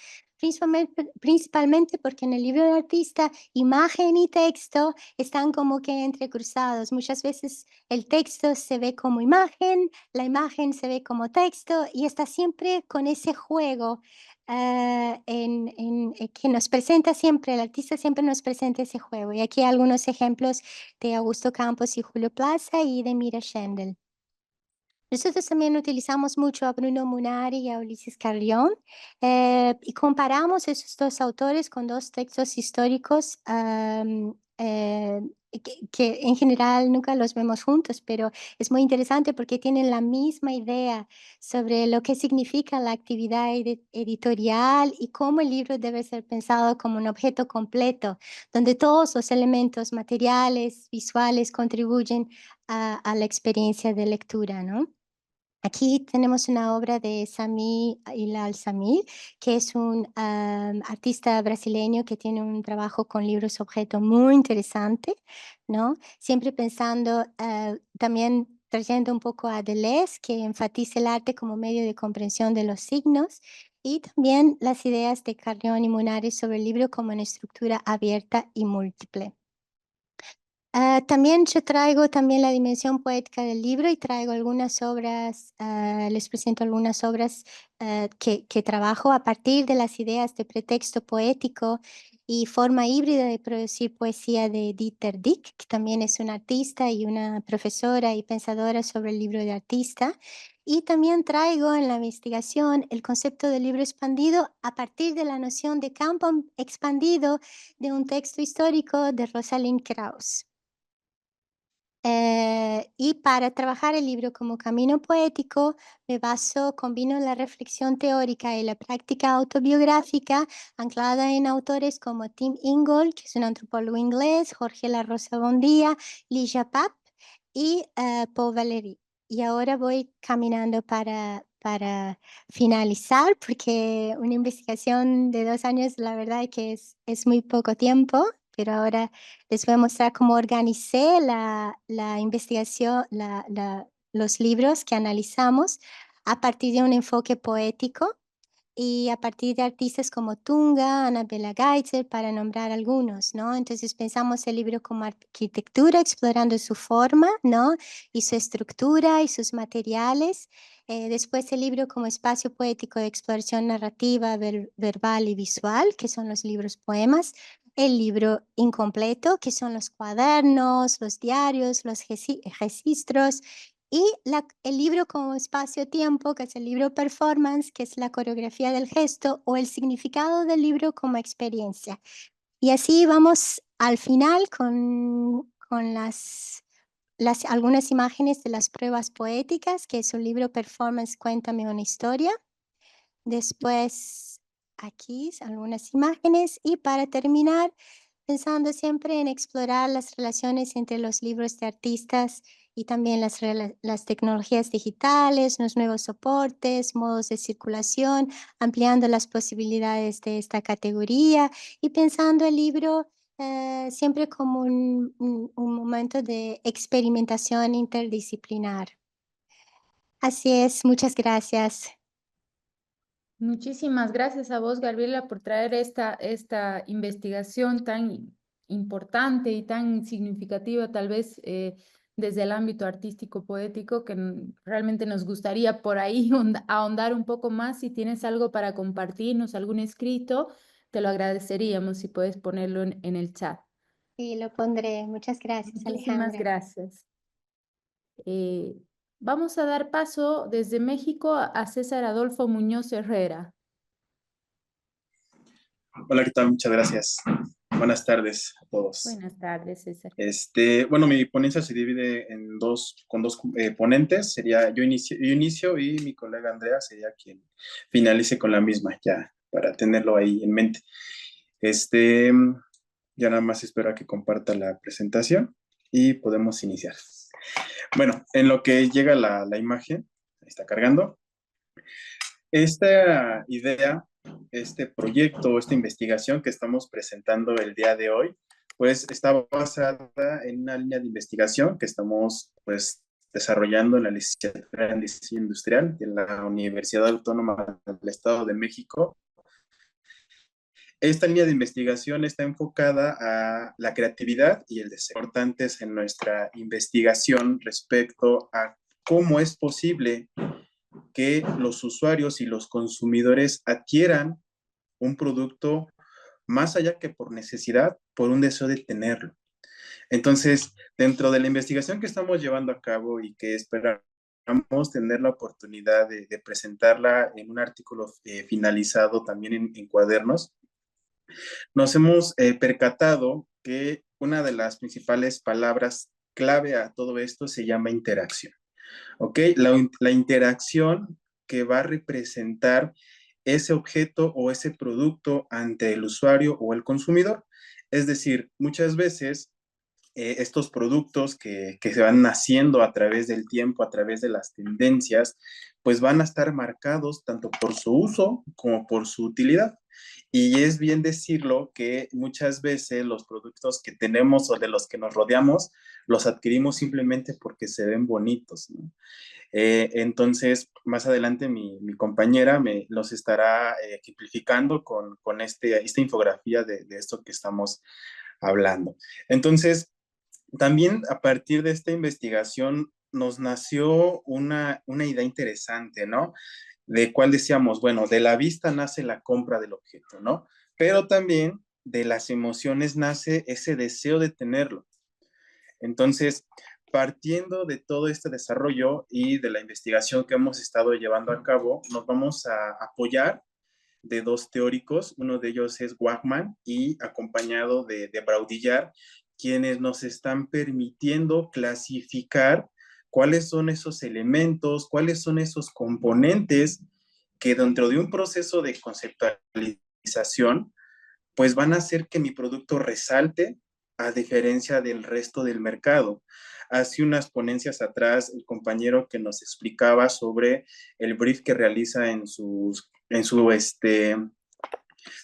principalmente porque en el libro de artista imagen y texto están como que entrecruzados. Muchas veces el texto se ve como imagen, la imagen se ve como texto y está siempre con ese juego que nos presenta siempre, el artista siempre nos presenta ese juego. Y aquí algunos ejemplos de Augusto Campos y Julio Plaza y de Mira Schendel. Nosotros también utilizamos mucho a Bruno Munari y a Ulises Carrión y comparamos esos dos autores con dos textos históricos que en general nunca los vemos juntos, pero es muy interesante porque tienen la misma idea sobre lo que significa la actividad editorial y cómo el libro debe ser pensado como un objeto completo, donde todos los elementos materiales, visuales contribuyen a la experiencia de lectura, ¿no? Aquí tenemos una obra de Sami Hilal Samir, que es un artista brasileño que tiene un trabajo con libros objeto muy interesante, ¿no? Siempre pensando, también trayendo un poco a Deleuze, que enfatiza el arte como medio de comprensión de los signos, y también las ideas de Carrión y Munares sobre el libro como una estructura abierta y múltiple. También yo traigo también la dimensión poética del libro y traigo algunas obras, les presento algunas obras que trabajo a partir de las ideas de pretexto poético y forma híbrida de producir poesía de Dieter Dick, que también es una artista y una profesora y pensadora sobre el libro de artista. Y también traigo en la investigación el concepto del libro expandido a partir de la noción de campo expandido de un texto histórico de Rosalind Krauss. Y para trabajar el libro como camino poético, combino la reflexión teórica y la práctica autobiográfica anclada en autores como Tim Ingold, que es un antropólogo inglés, Jorge La Rosa Bondía, Ligia Papp y Paul Valéry. Y ahora voy caminando para finalizar, porque una investigación de 2 años, la verdad es que es muy poco tiempo, pero ahora les voy a mostrar cómo organicé la investigación, los libros que analizamos a partir de un enfoque poético y a partir de artistas como Tunga, Annabella Geitzer, para nombrar algunos, ¿no? Entonces pensamos el libro como arquitectura, explorando su forma, ¿no? Y su estructura y sus materiales. Después el libro como espacio poético de exploración narrativa, verbal y visual, que son los libros poemas. El libro incompleto, que son los cuadernos, los diarios, los registros, y el libro como espacio-tiempo, que es el libro performance, que es la coreografía del gesto, o el significado del libro como experiencia. Y así vamos al final con algunas imágenes de las pruebas poéticas, que es un libro performance, Cuéntame una historia. Después aquí algunas imágenes, y para terminar, pensando siempre en explorar las relaciones entre los libros de artistas y también las tecnologías digitales, los nuevos soportes, modos de circulación, ampliando las posibilidades de esta categoría y pensando el libro siempre como un momento de experimentación interdisciplinar. Así es, muchas gracias. Muchísimas gracias a vos, Gabriela, por traer esta investigación tan importante y tan significativa, tal vez desde el ámbito artístico poético, que realmente nos gustaría por ahí ahondar un poco más. Si tienes algo para compartirnos, algún escrito, te lo agradeceríamos si puedes ponerlo en el chat. Sí, lo pondré. Muchas gracias, Muchísimas Alejandra. gracias. Vamos a dar paso desde México a César Adolfo Muñoz Herrera. Hola, ¿qué tal? Muchas gracias. Buenas tardes a todos. Buenas tardes, César. Bueno, mi ponencia se divide con dos ponentes. Sería yo inicio y mi colega Andrea sería quien finalice con la misma, ya para tenerlo ahí en mente. Ya nada más espero a que comparta la presentación y podemos iniciar. Bueno, en lo que llega la imagen, ahí está cargando. Esta idea, este proyecto, esta investigación que estamos presentando el día de hoy, pues está basada en una línea de investigación que estamos pues desarrollando en la licenciatura en Diseño Industrial de la Universidad Autónoma del Estado de México. Esta línea de investigación está enfocada a la creatividad y el deseo importantes en nuestra investigación respecto a cómo es posible que los usuarios y los consumidores adquieran un producto más allá que por necesidad, por un deseo de tenerlo. Entonces, dentro de la investigación que estamos llevando a cabo y que esperamos tener la oportunidad de presentarla en un artículo finalizado también en cuadernos, nos hemos percatado que una de las principales palabras clave a todo esto se llama interacción. ¿Ok? La interacción que va a representar ese objeto o ese producto ante el usuario o el consumidor. Es decir, muchas veces estos productos que se van naciendo a través del tiempo, a través de las tendencias, pues van a estar marcados tanto por su uso como por su utilidad. Y es bien decirlo que muchas veces los productos que tenemos o de los que nos rodeamos los adquirimos simplemente porque se ven bonitos, ¿no? Entonces, más adelante mi compañera me los estará ejemplificando con esta infografía de esto que estamos hablando. Entonces, también a partir de esta investigación nos nació una idea interesante, ¿no? De cuál decíamos, bueno, de la vista nace la compra del objeto, ¿no? Pero también de las emociones nace ese deseo de tenerlo. Entonces, partiendo de todo este desarrollo y de la investigación que hemos estado llevando a cabo, nos vamos a apoyar de dos teóricos, uno de ellos es Wagman y acompañado de Braudillard, quienes nos están permitiendo clasificar cuáles son esos elementos, cuáles son esos componentes que dentro de un proceso de conceptualización, pues van a hacer que mi producto resalte a diferencia del resto del mercado. Hace unas ponencias atrás, el compañero que nos explicaba sobre el brief que realiza en su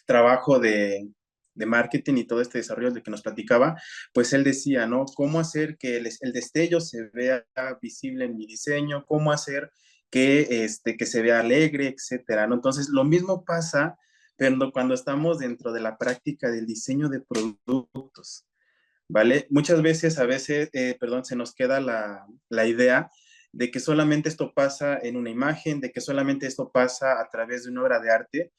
trabajo de marketing y todo este desarrollo de que nos platicaba, pues él decía, ¿no? ¿Cómo hacer que el destello se vea visible en mi diseño? ¿Cómo hacer que se vea alegre, etcétera, ¿no? Entonces, lo mismo pasa, pero cuando estamos dentro de la práctica del diseño de productos, ¿vale? Muchas veces, se nos queda la idea de que solamente esto pasa en una imagen, de que solamente esto pasa a través de una obra de arte,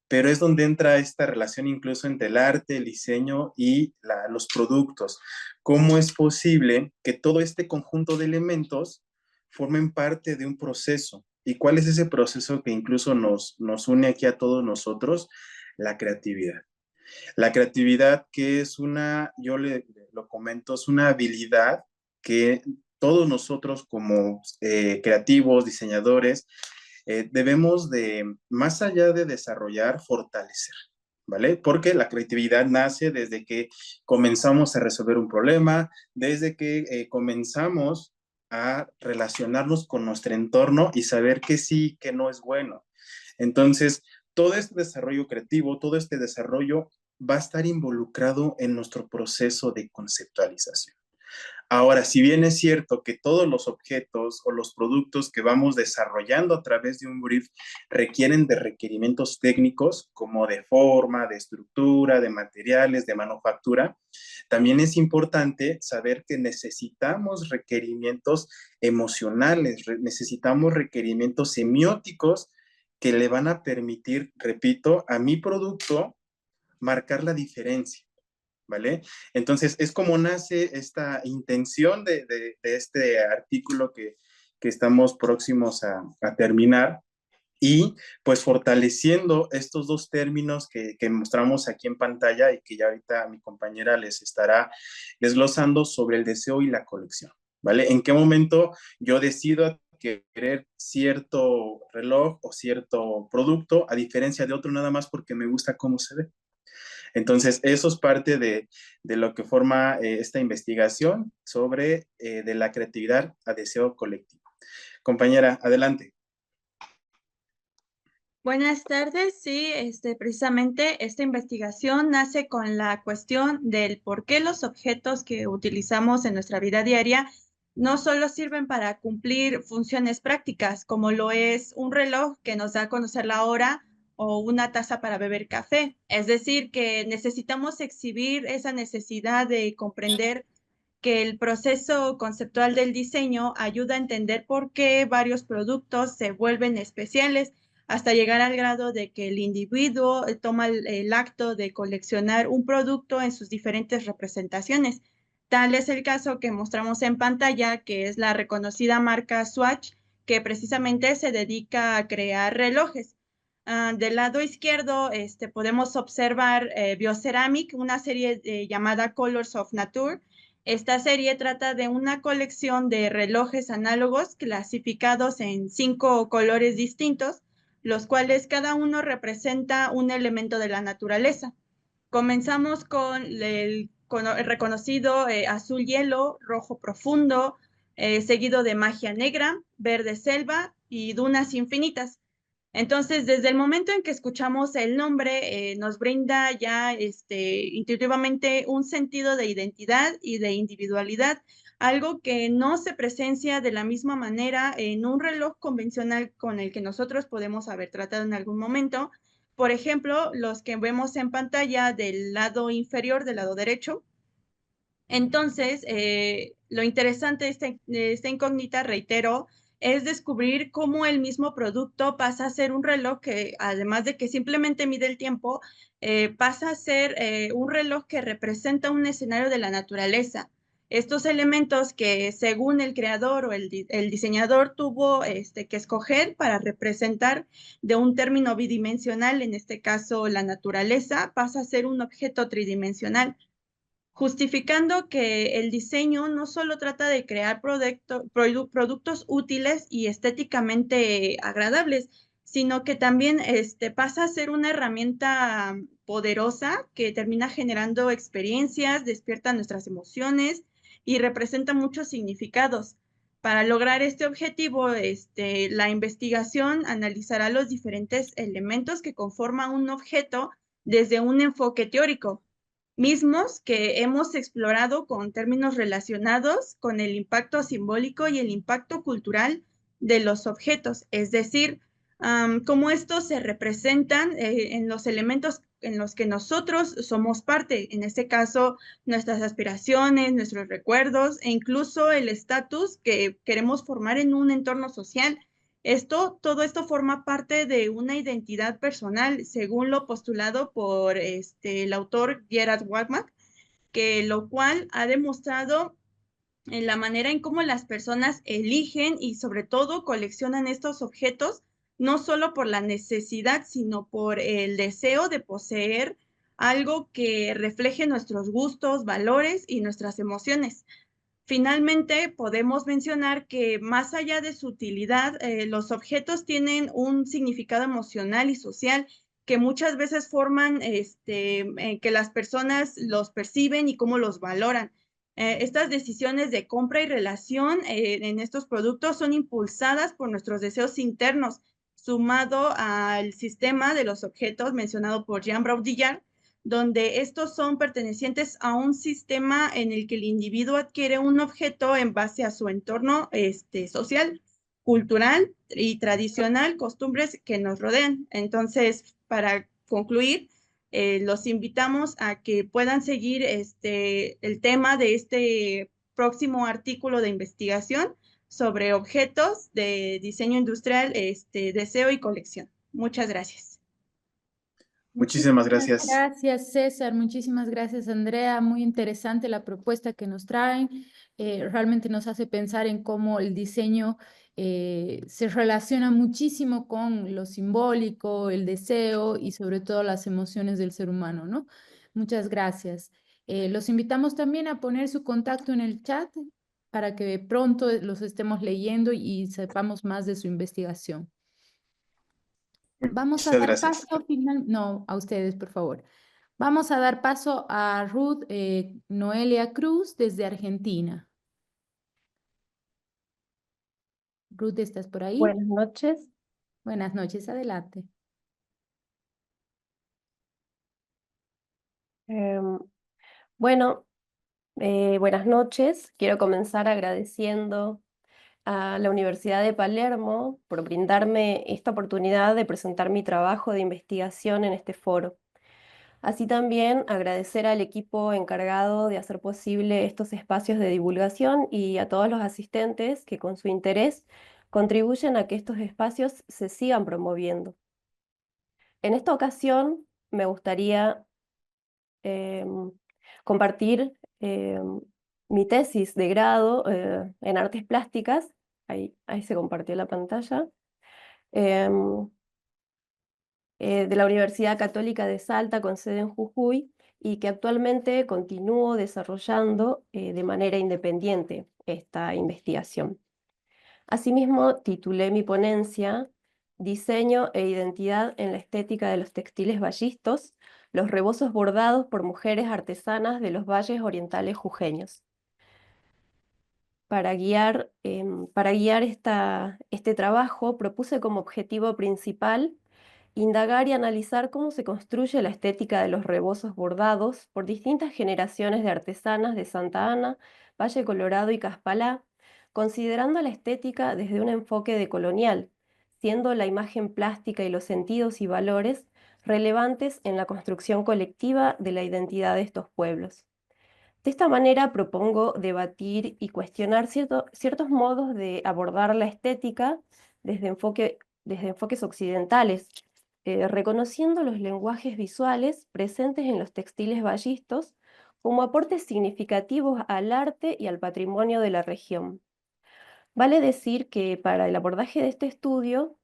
pero es donde entra esta relación incluso entre el arte, el diseño y los productos. ¿Cómo es posible que todo este conjunto de elementos formen parte de un proceso? ¿Y cuál es ese proceso que incluso nos une aquí a todos nosotros? La creatividad. La creatividad que es yo lo comento, es una habilidad que todos nosotros como creativos, diseñadores, debemos de, más allá de desarrollar, fortalecer, ¿vale? Porque la creatividad nace desde que comenzamos a resolver un problema, desde que comenzamos a relacionarnos con nuestro entorno y saber que sí, que no es bueno. Entonces, todo este desarrollo creativo, todo este desarrollo va a estar involucrado en nuestro proceso de conceptualización. Ahora, si bien es cierto que todos los objetos o los productos que vamos desarrollando a través de un brief requieren de requerimientos técnicos como de forma, de estructura, de materiales, de manufactura, también es importante saber que necesitamos requerimientos emocionales, necesitamos requerimientos semióticos que le van a permitir, repito, a mi producto marcar la diferencia, ¿vale? Entonces, es como nace esta intención de este artículo que estamos próximos a terminar y pues fortaleciendo estos dos términos que mostramos aquí en pantalla y que ya ahorita mi compañera les estará desglosando sobre el deseo y la colección, ¿vale? ¿En qué momento yo decido querer cierto reloj o cierto producto a diferencia de otro nada más porque me gusta cómo se ve? Entonces, eso es parte de lo que forma esta investigación sobre de la creatividad a deseo colectivo. Compañera, adelante. Buenas tardes, sí, precisamente esta investigación nace con la cuestión del por qué los objetos que utilizamos en nuestra vida diaria no solo sirven para cumplir funciones prácticas, como lo es un reloj que nos da a conocer la hora o una taza para beber café. Es decir, que necesitamos exhibir esa necesidad de comprender que el proceso conceptual del diseño ayuda a entender por qué varios productos se vuelven especiales hasta llegar al grado de que el individuo toma el acto de coleccionar un producto en sus diferentes representaciones. Tal es el caso que mostramos en pantalla, que es la reconocida marca Swatch, que precisamente se dedica a crear relojes. Del lado izquierdo podemos observar Bioceramic, una serie llamada Colors of Nature. Esta serie trata de una colección de relojes análogos clasificados en 5 colores distintos, los cuales cada uno representa un elemento de la naturaleza. Comenzamos con el reconocido azul hielo, rojo profundo, seguido de magia negra, verde selva y dunas infinitas. Entonces, desde el momento en que escuchamos el nombre, nos brinda ya intuitivamente un sentido de identidad y de individualidad, algo que no se presencia de la misma manera en un reloj convencional con el que nosotros podemos haber tratado en algún momento. Por ejemplo, los que vemos en pantalla del lado inferior, del lado derecho. Entonces, lo interesante de esta incógnita, reitero, es descubrir cómo el mismo producto pasa a ser un reloj que, además de que simplemente mide el tiempo, pasa a ser un reloj que representa un escenario de la naturaleza. Estos elementos que según el creador o el diseñador tuvo que escoger para representar de un término bidimensional, en este caso la naturaleza, pasa a ser un objeto tridimensional, justificando que el diseño no solo trata de crear productos útiles y estéticamente agradables, sino que también pasa a ser una herramienta poderosa que termina generando experiencias, despierta nuestras emociones y representa muchos significados. Para lograr este objetivo, la investigación analizará los diferentes elementos que conforman un objeto desde un enfoque teórico, mismos que hemos explorado con términos relacionados con el impacto simbólico y el impacto cultural de los objetos, es decir, cómo estos se representan en los elementos en los que nosotros somos parte, en este caso, nuestras aspiraciones, nuestros recuerdos e incluso el estatus que queremos formar en un entorno social. Todo esto forma parte de una identidad personal, según lo postulado por el autor Gerard Wagner, que lo cual ha demostrado en la manera en cómo las personas eligen y sobre todo coleccionan estos objetos, no solo por la necesidad, sino por el deseo de poseer algo que refleje nuestros gustos, valores y nuestras emociones. Finalmente, podemos mencionar que más allá de su utilidad, los objetos tienen un significado emocional y social que muchas veces forman que las personas los perciben y cómo los valoran. Estas decisiones de compra y relación en estos productos son impulsadas por nuestros deseos internos, sumado al sistema de los objetos mencionado por Jean Baudrillard, donde estos son pertenecientes a un sistema en el que el individuo adquiere un objeto en base a su entorno social, cultural y tradicional, costumbres que nos rodean. Entonces, para concluir, los invitamos a que puedan seguir el tema de este próximo artículo de investigación sobre objetos de diseño industrial, deseo y colección. Muchas gracias. Muchísimas gracias. Gracias, César. Muchísimas gracias, Andrea. Muy interesante la propuesta que nos traen. Realmente nos hace pensar en cómo el diseño se relaciona muchísimo con lo simbólico, el deseo y sobre todo las emociones del ser humano, ¿no? Muchas gracias. Los invitamos también a poner su contacto en el chat para que pronto los estemos leyendo y sepamos más de su investigación. Vamos a Muchas dar gracias. paso no, a ustedes, por favor. Vamos a dar paso a Ruth Noelia Cruz desde Argentina. Ruth, ¿estás por ahí? Buenas noches. Buenas noches, adelante. Bueno, buenas noches. Quiero comenzar agradeciendo a la Universidad de Palermo por brindarme esta oportunidad de presentar mi trabajo de investigación en este foro. Así también agradecer al equipo encargado de hacer posible estos espacios de divulgación y a todos los asistentes que con su interés contribuyen a que estos espacios se sigan promoviendo. En esta ocasión me gustaría compartir mi tesis de grado en artes plásticas. Ahí se compartió la pantalla. De la Universidad Católica de Salta, con sede en Jujuy, y que actualmente continúo desarrollando de manera independiente esta investigación. Asimismo, titulé mi ponencia Diseño e identidad en la estética de los textiles vallistos, los rebozos bordados por mujeres artesanas de los valles orientales jujeños. Para guiar este trabajo, propuse como objetivo principal indagar y analizar cómo se construye la estética de los rebozos bordados por distintas generaciones de artesanas de Santa Ana, Valle Colorado y Caspalá, considerando la estética desde un enfoque decolonial, siendo la imagen plástica y los sentidos y valores relevantes en la construcción colectiva de la identidad de estos pueblos. De esta manera propongo debatir y cuestionar ciertos modos de abordar la estética desde enfoques occidentales, reconociendo los lenguajes visuales presentes en los textiles vallistos como aportes significativos al arte y al patrimonio de la región. Vale decir que para el abordaje de este estudio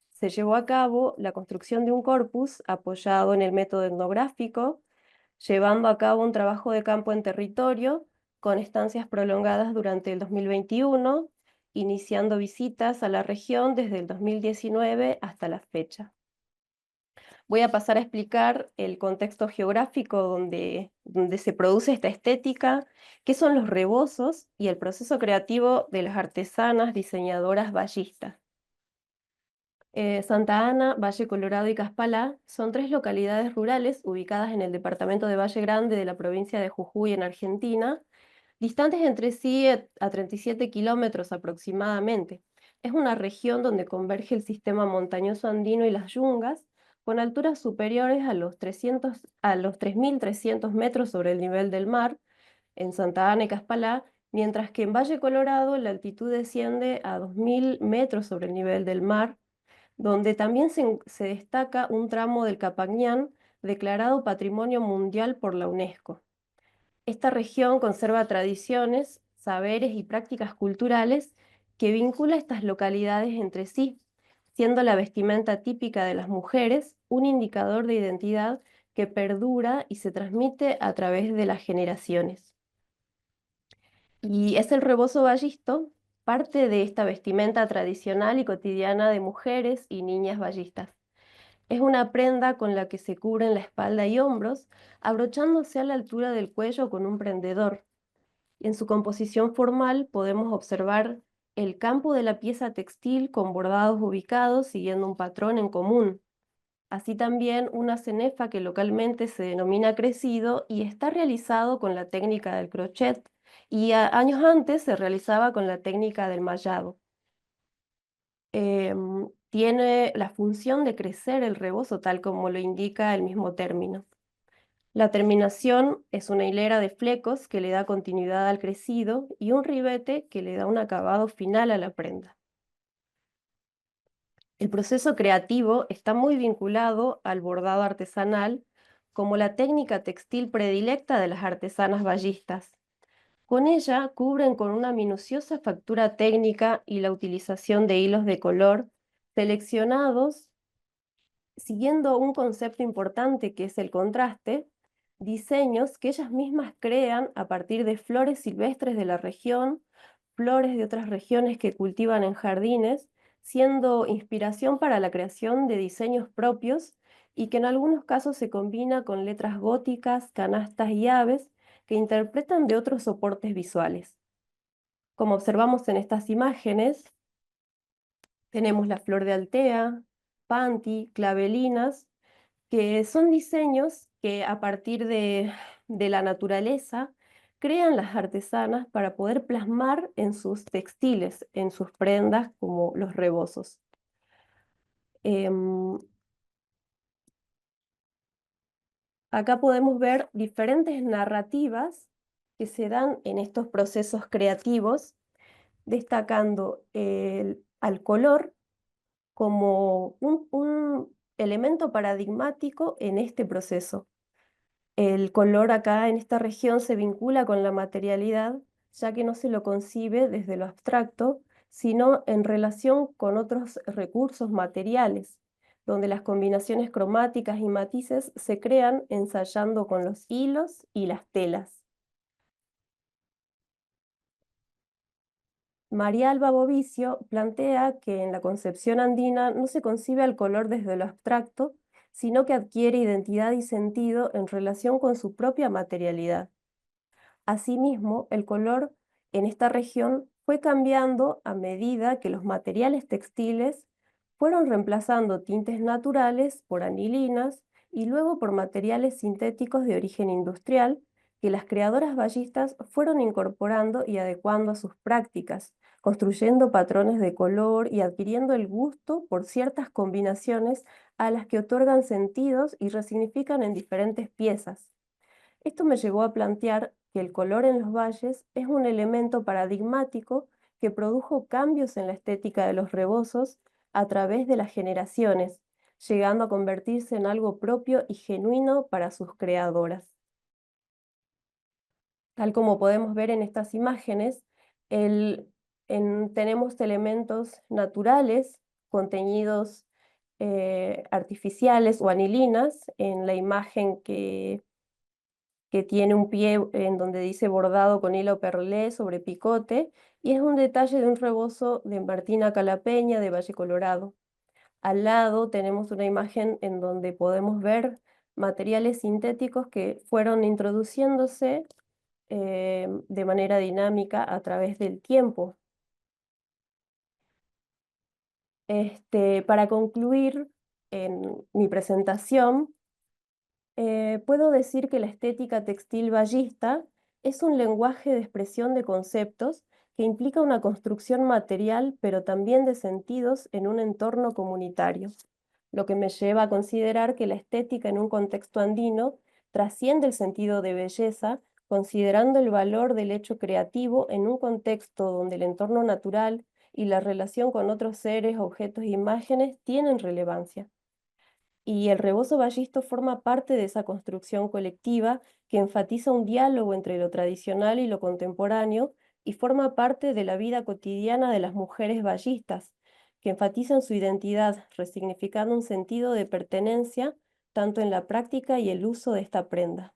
se llevó a cabo la construcción de un corpus apoyado en el método etnográfico, llevando a cabo un trabajo de campo en territorio con estancias prolongadas durante el 2021, iniciando visitas a la región desde el 2019 hasta la fecha. Voy a pasar a explicar el contexto geográfico donde se produce esta estética, qué son los rebozos y el proceso creativo de las artesanas diseñadoras vallistas. Santa Ana, Valle Colorado y Caspalá son 3 localidades rurales ubicadas en el departamento de Valle Grande de la provincia de Jujuy en Argentina, distantes entre sí a 37 kilómetros aproximadamente. Es una región donde converge el sistema montañoso andino y las yungas, con alturas superiores a los 3.300 metros sobre el nivel del mar, en Santa Ana y Caspalá, mientras que en Valle Colorado la altitud desciende a 2.000 metros sobre el nivel del mar, donde también se destaca un tramo del Capañán declarado Patrimonio Mundial por la UNESCO. Esta región conserva tradiciones, saberes y prácticas culturales que vincula estas localidades entre sí, siendo la vestimenta típica de las mujeres un indicador de identidad que perdura y se transmite a través de las generaciones. Y es el rebozo vallisto parte de esta vestimenta tradicional y cotidiana de mujeres y niñas vallistas. Es una prenda con la que se cubren la espalda y hombros, abrochándose a la altura del cuello con un prendedor. En su composición formal podemos observar el campo de la pieza textil con bordados ubicados siguiendo un patrón en común. Así también una cenefa que localmente se denomina crecido y está realizado con la técnica del crochet, y años antes se realizaba con la técnica del mallado. Tiene la función de crecer el rebozo, tal como lo indica el mismo término. La terminación es una hilera de flecos que le da continuidad al crecido y un ribete que le da un acabado final a la prenda. El proceso creativo está muy vinculado al bordado artesanal como la técnica textil predilecta de las artesanas vallistas. Con ella cubren con una minuciosa factura técnica y la utilización de hilos de color seleccionados siguiendo un concepto importante que es el contraste, diseños que ellas mismas crean a partir de flores silvestres de la región, flores de otras regiones que cultivan en jardines, siendo inspiración para la creación de diseños propios y que en algunos casos se combina con letras góticas, canastas y aves que interpretan de otros soportes visuales. Como observamos en estas imágenes, tenemos la flor de altea, panty, clavelinas, que son diseños que a partir de la naturaleza crean las artesanas para poder plasmar en sus textiles, en sus prendas como los rebozos. Acá podemos ver diferentes narrativas que se dan en estos procesos creativos, destacando al color como un elemento paradigmático en este proceso. El color acá en esta región se vincula con la materialidad, ya que no se lo concibe desde lo abstracto, sino en relación con otros recursos materiales, donde las combinaciones cromáticas y matices se crean ensayando con los hilos y las telas. María Alba Bovicio plantea que en la concepción andina no se concibe al color desde lo abstracto, sino que adquiere identidad y sentido en relación con su propia materialidad. Asimismo, el color en esta región fue cambiando a medida que los materiales textiles fueron reemplazando tintes naturales por anilinas y luego por materiales sintéticos de origen industrial que las creadoras vallistas fueron incorporando y adecuando a sus prácticas, construyendo patrones de color y adquiriendo el gusto por ciertas combinaciones a las que otorgan sentidos y resignifican en diferentes piezas. Esto me llevó a plantear que el color en los valles es un elemento paradigmático que produjo cambios en la estética de los rebozos a través de las generaciones, llegando a convertirse en algo propio y genuino para sus creadoras. Tal como podemos ver en estas imágenes, tenemos elementos naturales contenidos artificiales o anilinas en la imagen que tiene un pie en donde dice bordado con hilo perlé sobre picote, y es un detalle de un rebozo de Martina Calapeña de Valle Colorado. Al lado tenemos una imagen en donde podemos ver materiales sintéticos que fueron introduciéndose de manera dinámica a través del tiempo. Para concluir en mi presentación, puedo decir que la estética textil vallista es un lenguaje de expresión de conceptos que implica una construcción material, pero también de sentidos en un entorno comunitario, lo que me lleva a considerar que la estética en un contexto andino trasciende el sentido de belleza, considerando el valor del hecho creativo en un contexto donde el entorno natural y la relación con otros seres, objetos e imágenes tienen relevancia. Y el rebozo vallisto forma parte de esa construcción colectiva que enfatiza un diálogo entre lo tradicional y lo contemporáneo y forma parte de la vida cotidiana de las mujeres vallistas, que enfatizan su identidad, resignificando un sentido de pertenencia tanto en la práctica y el uso de esta prenda.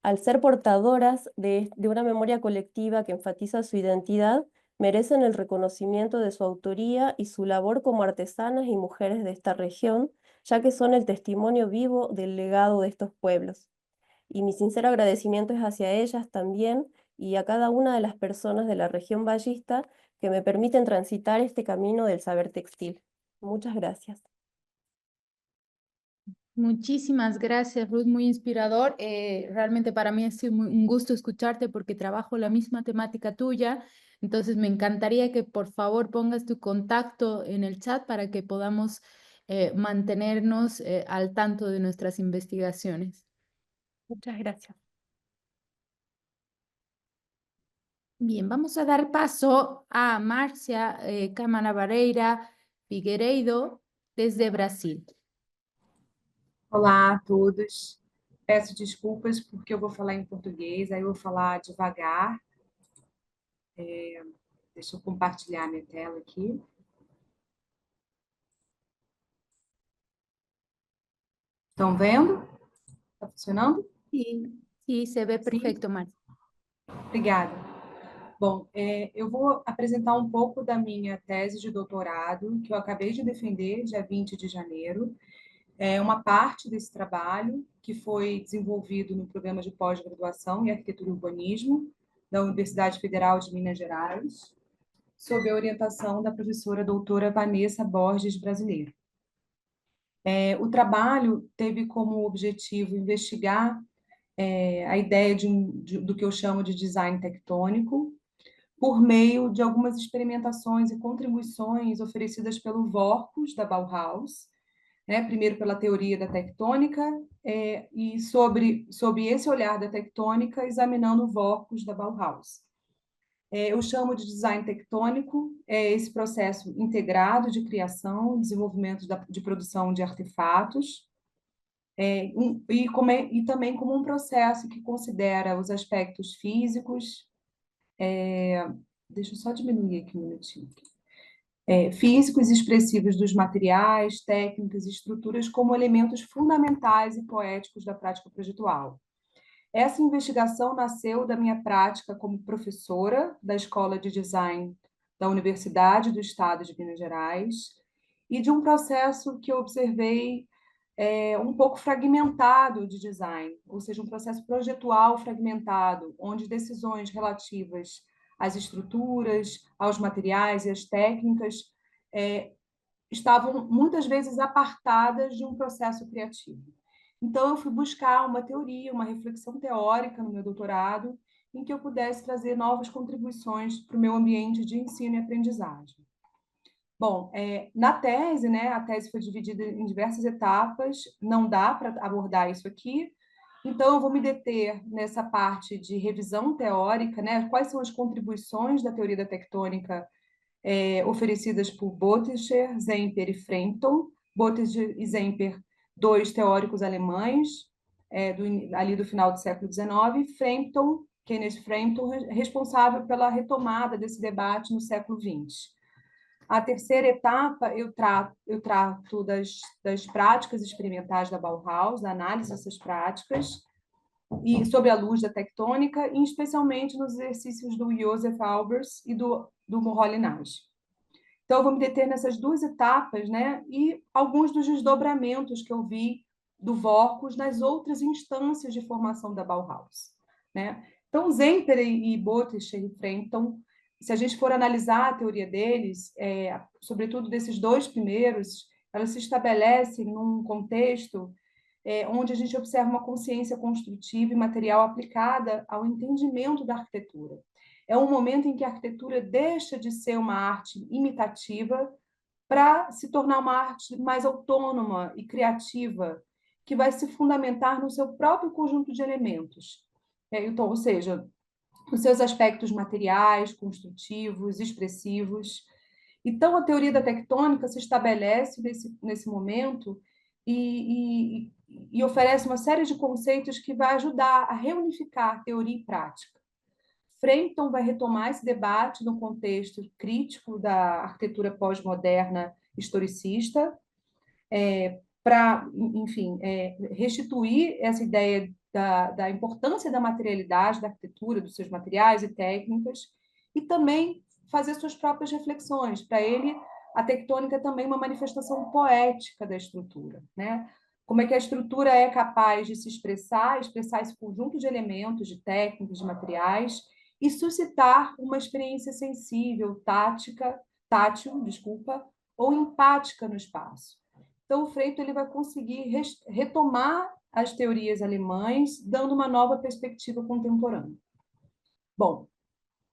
Al ser portadoras de una memoria colectiva que enfatiza su identidad, merecen el reconocimiento de su autoría y su labor como artesanas y mujeres de esta región, ya que son el testimonio vivo del legado de estos pueblos. Y mi sincero agradecimiento es hacia ellas también y a cada una de las personas de la región vallista que me permiten transitar este camino del saber textil. Muchas gracias. Muchísimas gracias, Ruth, muy inspirador. Realmente para mí ha sido un gusto escucharte porque trabajo la misma temática tuya. Entonces me encantaría que por favor pongas tu contacto en el chat para que podamos mantenernos al tanto de nuestras investigaciones. Muchas gracias. Bien, vamos a dar paso a Márcia Camanabareira Figueiredo desde Brasil. Olá a todos. Peço desculpas porque eu vou falar em português, aí eu vou falar devagar. Deixa eu compartilhar minha tela aqui. Estão vendo? Está funcionando? Sim, se vê perfeito, Márcia. Obrigada. Bom, eu vou apresentar um pouco da minha tese de doutorado, que eu acabei de defender, dia 20 de janeiro. É uma parte desse trabalho que foi desenvolvido no programa de pós-graduação em Arquitetura e Urbanismo da Universidade Federal de Minas Gerais, sob a orientação da professora doutora Vanessa Borges Brasileiro. O trabalho teve como objetivo investigar a ideia do que eu chamo de design tectônico, por meio de algumas experimentações e contribuições oferecidas pelo Vorkus, da Bauhaus, primeiro pela teoria da tectônica, e sob esse olhar da tectônica, examinando o Vorkus, da Bauhaus. Eu chamo de design tectônico esse processo integrado de criação, desenvolvimento de produção de artefatos, e também como um processo que considera os aspectos físicos, deixa eu só diminuir aqui um minutinho, físicos e expressivos dos materiais, técnicas e estruturas como elementos fundamentais e poéticos da prática projetual. Essa investigação nasceu da minha prática como professora da Escola de Design da Universidade do Estado de Minas Gerais e de um processo que eu observei um pouco fragmentado de design, ou seja, um processo projetual fragmentado, onde decisões relativas as estruturas, aos materiais e as técnicas, estavam muitas vezes apartadas de um processo criativo. Então, eu fui buscar uma teoria, uma reflexão teórica no meu doutorado, em que eu pudesse trazer novas contribuições para o meu ambiente de ensino e aprendizagem. Bom, na tese, né, a tese foi dividida em diversas etapas, não dá para abordar isso aqui, então eu vou me deter nessa parte de revisão teórica, né, quais são as contribuições da teoria da tectônica oferecidas por Bötticher, Zemper e Frampton. Bötticher e Zemper, dois teóricos alemães, ali do final do século XIX, Frampton, Kenneth Frampton, responsável pela retomada desse debate no século XX. A terceira etapa, eu trato das práticas experimentais da Bauhaus, da análise dessas práticas, e sob a luz da tectônica, e especialmente nos exercícios do Joseph Albers e do Mulholland Nash. Então, eu vou me deter nessas duas etapas, né, e alguns dos desdobramentos que eu vi do Vorkus nas outras instâncias de formação da Bauhaus, né? Então, Zemper e Bötticher e Frampton, se a gente for analisar a teoria deles, sobretudo desses dois primeiros, elas se estabelecem num contexto onde a gente observa uma consciência construtiva e material aplicada ao entendimento da arquitetura. É um momento em que a arquitetura deixa de ser uma arte imitativa para se tornar uma arte mais autônoma e criativa, que vai se fundamentar no seu próprio conjunto de elementos. Então, ou seja, os seus aspectos materiais, construtivos, expressivos. Então, a teoria da tectônica se estabelece nesse momento e oferece uma série de conceitos que vai ajudar a reunificar teoria e prática. Frampton vai retomar esse debate no contexto crítico da arquitetura pós-moderna historicista, para, enfim, restituir essa ideia da importância da materialidade da arquitetura, dos seus materiais e técnicas, e também fazer suas próprias reflexões. Para ele, a tectônica é também uma manifestação poética da estrutura, né? Como é que a estrutura é capaz de se expressar esse conjunto de elementos, de técnicas, de materiais, e suscitar uma experiência sensível, tátil, ou empática no espaço. Então, o Frampton ele vai conseguir retomar as teorias alemãs, dando uma nova perspectiva contemporânea. Bom,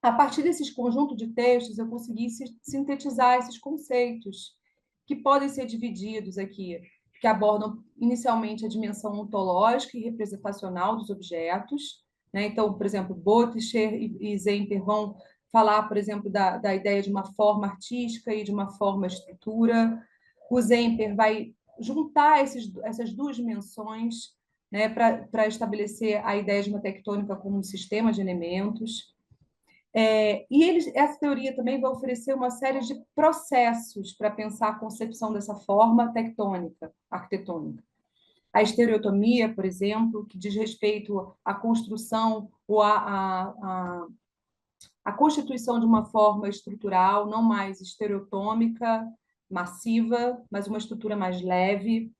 a partir desses conjuntos de textos, eu consegui sintetizar esses conceitos, que podem ser divididos aqui, que abordam inicialmente a dimensão ontológica e representacional dos objetos, né? Então, por exemplo, Bötticher e Zemper vão falar, por exemplo, da ideia de uma forma artística e de uma forma estrutura. O Zemper vai juntar essas duas dimensões, né, para estabelecer a ideia de uma tectônica como um sistema de elementos. Essa teoria também vai oferecer uma série de processos para pensar a concepção dessa forma tectônica, arquitetônica. A estereotomia, por exemplo, que diz respeito à construção ou à constituição de uma forma estrutural, não mais estereotômica, massiva, mas uma estrutura mais leve.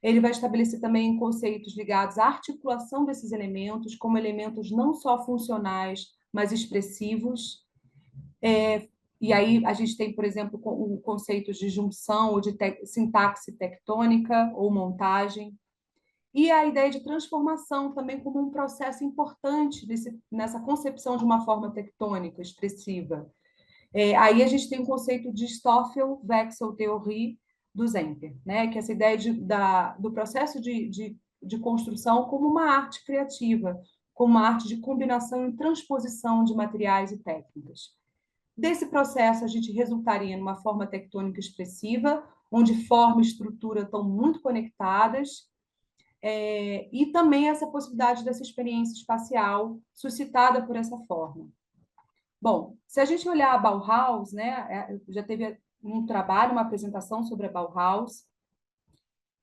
Ele vai estabelecer também conceitos ligados à articulação desses elementos como elementos não só funcionais, mas expressivos. E aí a gente tem, por exemplo, o conceito de junção ou de sintaxe tectônica ou montagem. E a ideia de transformação também como um processo importante nessa concepção de uma forma tectônica, expressiva. Aí a gente tem o conceito de Stoffel-Wechsel-Theorie do Zemper, né? Que é essa ideia do processo de construção como uma arte criativa, como uma arte de combinação e transposição de materiais e técnicas. Desse processo, a gente resultaria numa forma tectônica expressiva, onde forma e estrutura estão muito conectadas, e também essa possibilidade dessa experiência espacial suscitada por essa forma. Bom, se a gente olhar a Bauhaus, né, já teve um trabalho, uma apresentação sobre a Bauhaus,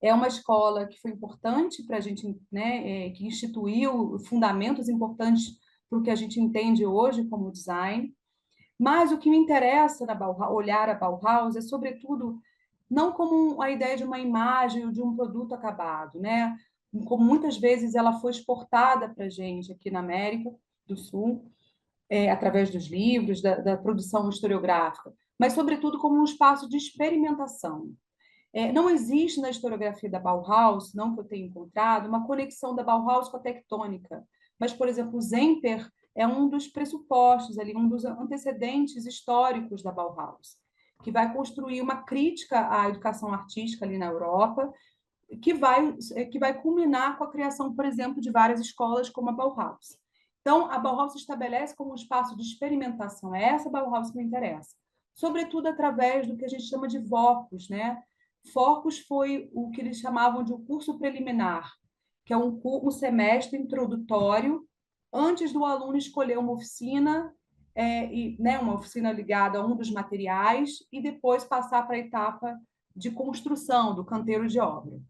é uma escola que foi importante para a gente, né, que instituiu fundamentos importantes para o que a gente entende hoje como design, mas o que me interessa na Bauhaus, olhar a Bauhaus é, sobretudo, não como a ideia de uma imagem ou de um produto acabado, né? Como muitas vezes ela foi exportada para a gente aqui na América do Sul, através dos livros, da produção historiográfica, mas, sobretudo, como um espaço de experimentação. Não existe na historiografia da Bauhaus, não que eu tenha encontrado, uma conexão da Bauhaus com a tectônica. Mas, por exemplo, o Zemper é um dos pressupostos, ali, um dos antecedentes históricos da Bauhaus, que vai construir uma crítica à educação artística ali na Europa, que vai culminar com a criação, por exemplo, de várias escolas como a Bauhaus. Então, a Bauhaus se estabelece como um espaço de experimentação. É essa Bauhaus que me interessa. Sobretudo através do que a gente chama de Focus, né? Focus foi o que eles chamavam de um curso preliminar, que é um semestre introdutório antes do aluno escolher uma oficina, uma oficina ligada a um dos materiais, e depois passar para a etapa de construção, do canteiro de obra.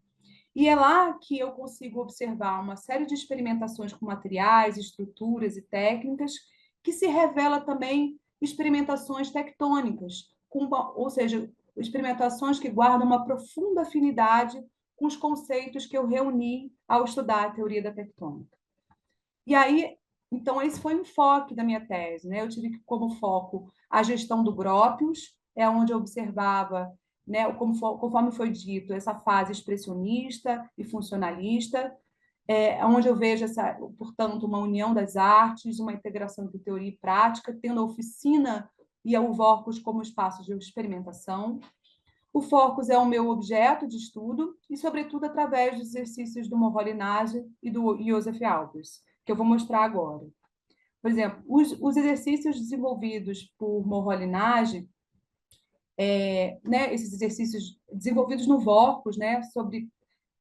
E é lá que eu consigo observar uma série de experimentações com materiais, estruturas e técnicas, que se revela também experimentações tectônicas, ou seja, experimentações que guardam uma profunda afinidade com os conceitos que eu reuni ao estudar a teoria da tectônica. E aí, então, esse foi o enfoque da minha tese, né? Eu tive como foco a gestão do Gropius, onde eu observava, né, conforme foi dito, essa fase expressionista e funcionalista, onde eu vejo, portanto, uma união das artes, uma integração entre teoria e prática, tendo a oficina e o Focus como espaço de experimentação. O Focus é o meu objeto de estudo, e, sobretudo, através dos exercícios do Moholy-Nagy e do Joseph Albers, que eu vou mostrar agora. Por exemplo, os exercícios desenvolvidos por Moholy-Nagy, esses exercícios desenvolvidos no Focus, né, sobre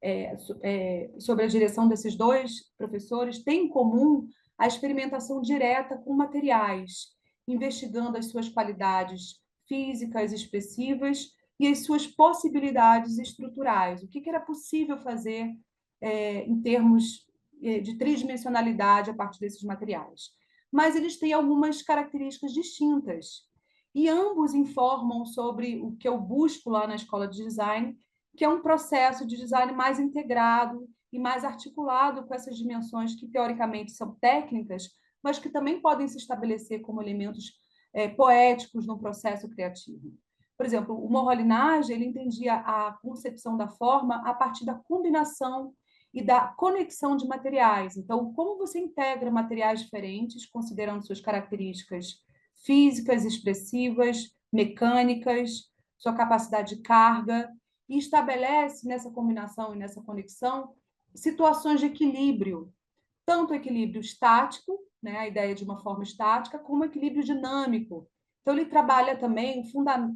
a direção desses dois professores, têm em comum a experimentação direta com materiais, investigando as suas qualidades físicas, expressivas, e as suas possibilidades estruturais. O que era possível fazer em termos de tridimensionalidade a partir desses materiais. Mas eles têm algumas características distintas. E ambos informam sobre o que eu busco lá na Escola de Design, que é um processo de design mais integrado e mais articulado com essas dimensões que, teoricamente, são técnicas, mas que também podem se estabelecer como elementos poéticos no processo criativo. Por exemplo, o Moholy-Nagy, ele entendia a concepção da forma a partir da combinação e da conexão de materiais. Então, como você integra materiais diferentes, considerando suas características físicas, expressivas, mecânicas, sua capacidade de carga, e estabelece nessa combinação e nessa conexão situações de equilíbrio, tanto equilíbrio estático, né, a ideia de uma forma estática, como equilíbrio dinâmico. Então, ele trabalha também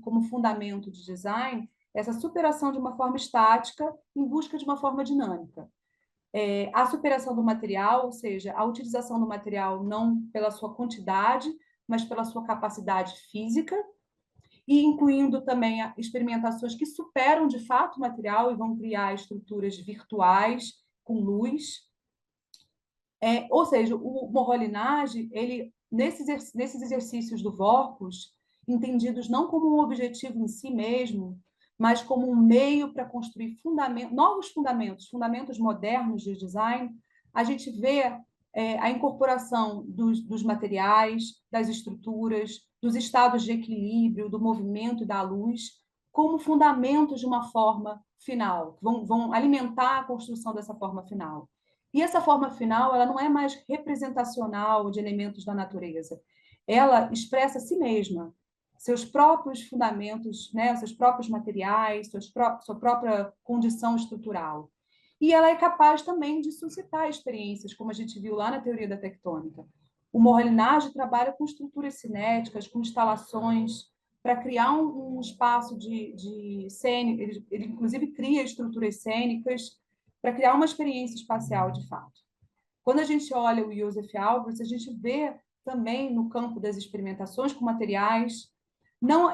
como fundamento de design essa superação de uma forma estática em busca de uma forma dinâmica. A superação do material, ou seja, a utilização do material não pela sua quantidade, mas pela sua capacidade física, e incluindo também experimentações que superam de fato o material e vão criar estruturas virtuais com luz. Ou seja, o Moholy-Nagy, ele, nesses exercícios do Focus, entendidos não como um objetivo em si mesmo, mas como um meio para construir novos fundamentos modernos de design, a gente vê a incorporação dos materiais, das estruturas, dos estados de equilíbrio, do movimento e da luz, como fundamentos de uma forma final, vão alimentar a construção dessa forma final. E essa forma final, ela não é mais representacional de elementos da natureza. Ela expressa a si mesma, seus próprios fundamentos, né, seus próprios materiais, sua própria condição estrutural. E ela é capaz também de suscitar experiências, como a gente viu lá na teoria da tectônica. O Moholy-Nagy trabalha com estruturas cinéticas, com instalações, para criar um espaço de cena. Ele, inclusive, cria estruturas cênicas para criar uma experiência espacial de fato. Quando a gente olha o Joseph Albers, a gente vê também no campo das experimentações com materiais,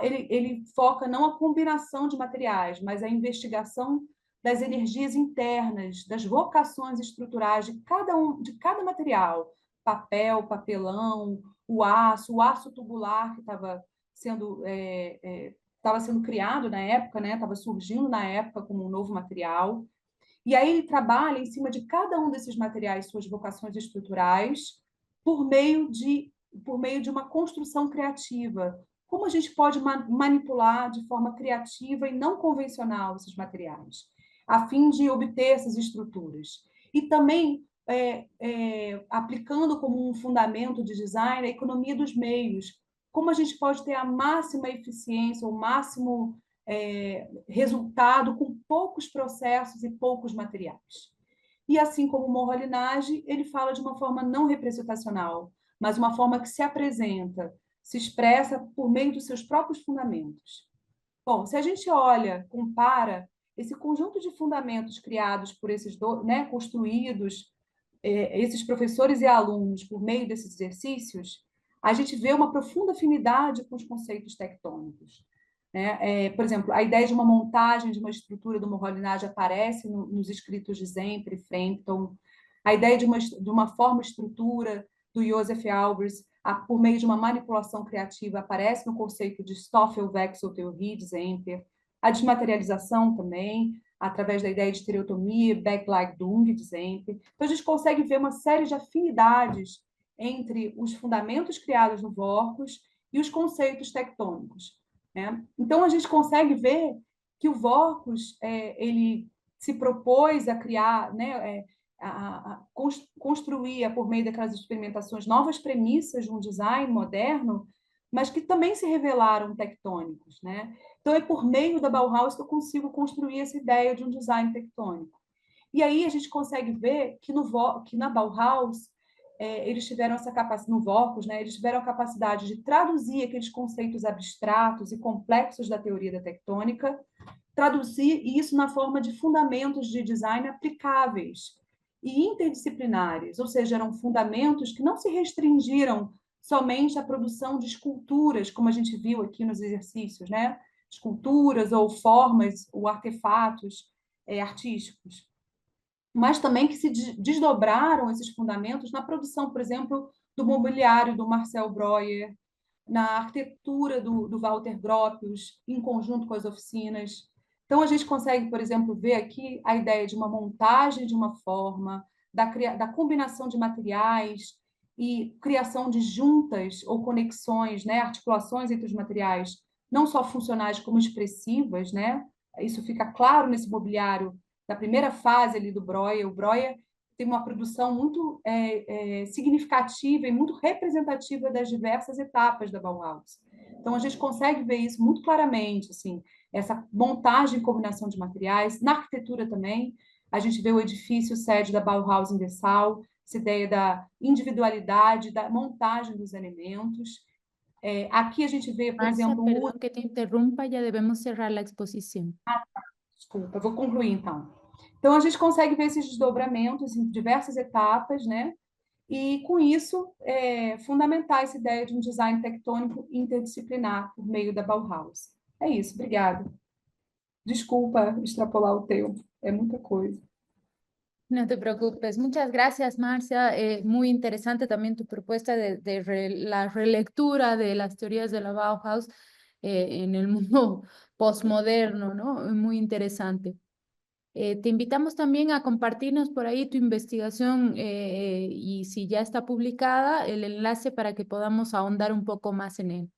ele foca não a combinação de materiais, mas a investigação das energias internas, das vocações estruturais de cada material, papel, papelão, o aço tubular que estava sendo criado na época, né? Estava surgindo na época como um novo material. E aí ele trabalha em cima de cada um desses materiais, suas vocações estruturais, por meio de por meio de uma construção criativa. Como a gente pode manipular de forma criativa e não convencional esses materiais, a fim de obter essas estruturas. E também aplicando como um fundamento de design a economia dos meios, como a gente pode ter a máxima eficiência, o máximo resultado com poucos processos e poucos materiais. E assim como o Moholy-Nagy, ele fala de uma forma não representacional, mas uma forma que se apresenta, se expressa por meio dos seus próprios fundamentos. Bom, se a gente olha, compara esse conjunto de fundamentos criados por esses, construídos, esses professores e alunos por meio desses exercícios, a gente vê uma profunda afinidade com os conceitos tectônicos. Por exemplo, a ideia de uma montagem de uma estrutura do Moholy-Nagy aparece nos escritos de Zemper e Frampton. A ideia de uma forma-estrutura do Joseph Albers, por meio de uma manipulação criativa, aparece no conceito de Stoffel-Wechsel-Theorie de Zemper. A desmaterialização também, através da ideia de estereotomia, Backgleichung de Zemper. Então, a gente consegue ver uma série de afinidades entre os fundamentos criados no Vorkus e os conceitos tectônicos. Então, a gente consegue ver que o Vorkus ele se propôs a criar, a construir, por meio daquelas experimentações, novas premissas de um design moderno, mas que também se revelaram tectônicos. Então, é por meio da Bauhaus que eu consigo construir essa ideia de um design tectônico. E aí a gente consegue ver que na Bauhaus, eles tiveram essa capacidade, no Vorkus, eles tiveram a capacidade de traduzir aqueles conceitos abstratos e complexos da teoria da tectônica, traduzir isso na forma de fundamentos de design aplicáveis e interdisciplinares, ou seja, eram fundamentos que não se restringiram somente à produção de esculturas, como a gente viu aqui nos exercícios, esculturas ou formas ou artefatos artísticos, mas também que se desdobraram esses fundamentos na produção, por exemplo, do mobiliário do Marcel Breuer, na arquitetura do Walter Gropius, em conjunto com as oficinas. Então, a gente consegue, por exemplo, ver aqui a ideia de uma montagem de uma forma, da combinação de materiais e criação de juntas ou conexões, articulações entre os materiais, não só funcionais como expressivas. Isso fica claro nesse mobiliário da primeira fase ali do Breuer. O Breuer tem uma produção muito significativa e muito representativa das diversas etapas da Bauhaus. Então, a gente consegue ver isso muito claramente, assim, essa montagem e combinação de materiais. Na arquitetura também, a gente vê o edifício sede da Bauhaus em Dessau, essa ideia da individualidade, da montagem dos elementos. Aqui a gente vê, por Marcia, exemplo... perdón que te interrumpa, ya debemos cerrar la exposición. Desculpa, vou concluir, então. Então, a gente consegue ver esses desdobramentos em diversas etapas, e, com isso, fundamentar essa ideia de um design tectônico interdisciplinar por meio da Bauhaus. É isso, obrigada. Desculpa extrapolar o tempo, é muita coisa. No te preocupes. Muchas gracias, Marcia. Muy interesante también tu propuesta la relectura de las teorías de la Bauhaus en el mundo postmoderno, ¿no? Muy interesante. Te invitamos también a compartirnos por ahí tu investigación y si ya está publicada, el enlace para que podamos ahondar un poco más en él.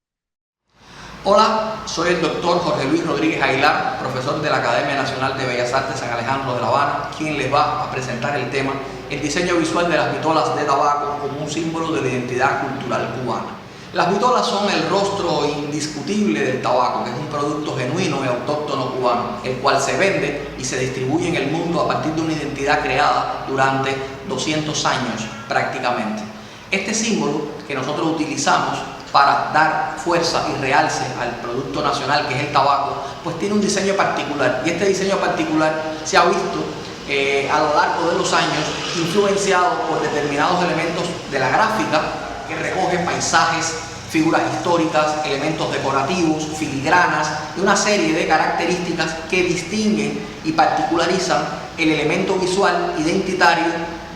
Hola, soy el doctor Jorge Luis Rodríguez Aguilar, profesor de la Academia Nacional de Bellas Artes San Alejandro de La Habana, quien les va a presentar el tema, el diseño visual de las vitolas de tabaco como un símbolo de la identidad cultural cubana. Las vitolas son el rostro indiscutible del tabaco, que es un producto genuino y autóctono cubano, el cual se vende y se distribuye en el mundo a partir de una identidad creada durante 200 años prácticamente. Este símbolo que nosotros utilizamos para dar fuerza y realce al producto nacional, que es el tabaco, pues tiene un diseño particular, y este diseño particular se ha visto a lo largo de los años influenciado por determinados elementos de la gráfica, que recoge paisajes, figuras históricas, elementos decorativos, filigranas y una serie de características que distinguen y particularizan el elemento visual identitario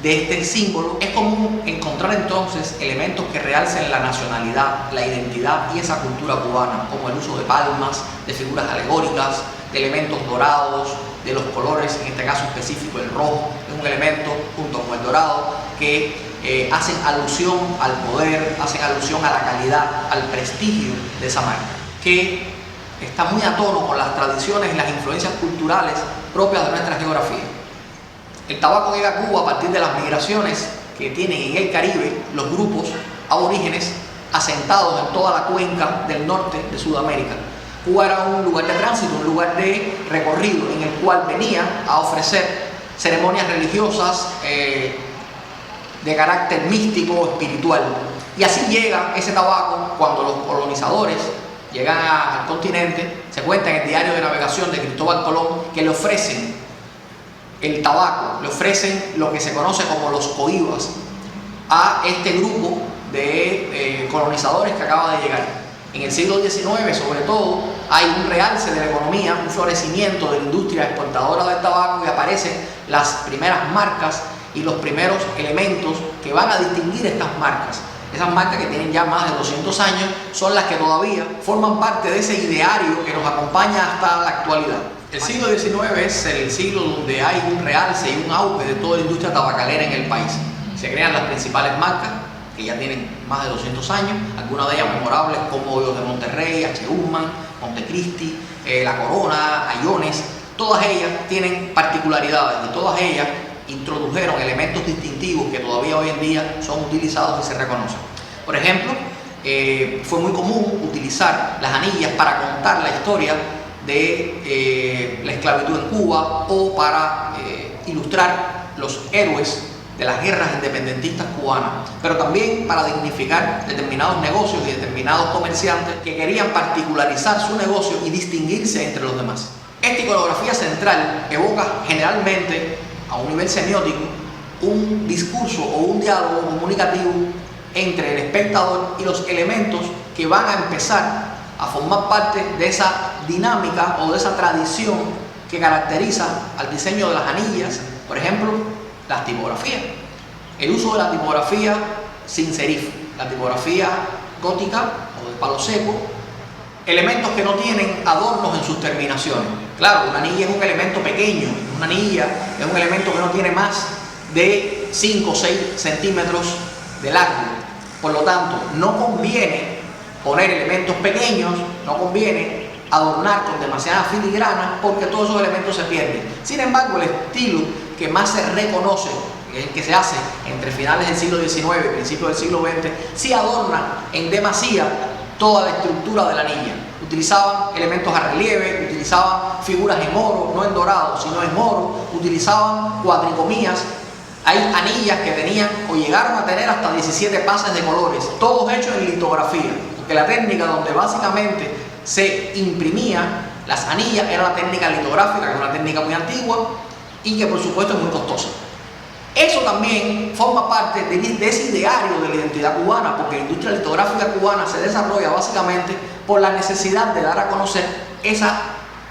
de este símbolo. Es común encontrar entonces elementos que realcen la nacionalidad, la identidad y esa cultura cubana, como el uso de palmas, de figuras alegóricas, de elementos dorados, de los colores, en este caso específico el rojo, es un elemento junto con el dorado que hacen alusión al poder, hacen alusión a la calidad, al prestigio de esa marca, que está muy a tono con las tradiciones y las influencias culturales propias de nuestra geografía. El tabaco llega a Cuba a partir de las migraciones que tienen en el Caribe los grupos aborígenes asentados en toda la cuenca del norte de Sudamérica. Cuba era un lugar de tránsito, un lugar de recorrido en el cual venían a ofrecer ceremonias religiosas de carácter místico, espiritual. Y así llega ese tabaco cuando los colonizadores llegan al continente. Se cuenta en el diario de navegación de Cristóbal Colón que le ofrecen el tabaco, le ofrecen lo que se conoce como los cohibas a este grupo de colonizadores que acaba de llegar. En el siglo XIX, sobre todo, hay un realce de la economía, un florecimiento de la industria exportadora del tabaco y aparecen las primeras marcas y los primeros elementos que van a distinguir estas marcas. Esas marcas que tienen ya más de 200 años son las que todavía forman parte de ese ideario que nos acompaña hasta la actualidad. El siglo XIX es el siglo donde hay un realce y un auge de toda la industria tabacalera en el país. Se crean las principales marcas que ya tienen más de 200 años, algunas de ellas memorables como los de Monterrey, H. Usman, Montecristi, La Corona, Ayones. Todas ellas tienen particularidades y todas ellas introdujeron elementos distintivos que todavía hoy en día son utilizados y se reconocen. Por ejemplo, fue muy común utilizar las anillas para contar la historia de la esclavitud en Cuba o para ilustrar los héroes de las guerras independentistas cubanas, pero también para dignificar determinados negocios y determinados comerciantes que querían particularizar su negocio y distinguirse entre los demás. Esta iconografía central evoca generalmente, a un nivel semiótico, un discurso o un diálogo comunicativo entre el espectador y los elementos que van a empezar a formar parte de esa dinámica o de esa tradición que caracteriza al diseño de las anillas. Por ejemplo, las tipografías, el uso de la tipografía sin serif, la tipografía gótica o de palo seco, elementos que no tienen adornos en sus terminaciones. Claro, una anilla es un elemento pequeño, una anilla es un elemento que no tiene más de 5 o 6 centímetros de largo. Por lo tanto, no conviene poner elementos pequeños, no conviene adornar con demasiada filigrana porque todos esos elementos se pierden. Sin embargo, el estilo que más se reconoce, el que se hace entre finales del siglo XIX y principios del siglo XX, sí adorna en demasía toda la estructura de la anilla. Utilizaban elementos a relieve, utilizaban figuras en oro, no en dorado, sino en oro, utilizaban cuadricomías. Hay anillas que tenían o llegaron a tener hasta 17 pases de colores, todos hechos en litografía, porque la técnica donde básicamente se imprimía las anillas era la técnica litográfica, que es una técnica muy antigua y que por supuesto es muy costosa. Eso también forma parte de ese ideario de la identidad cubana, porque la industria litográfica cubana se desarrolla básicamente por la necesidad de dar a conocer esa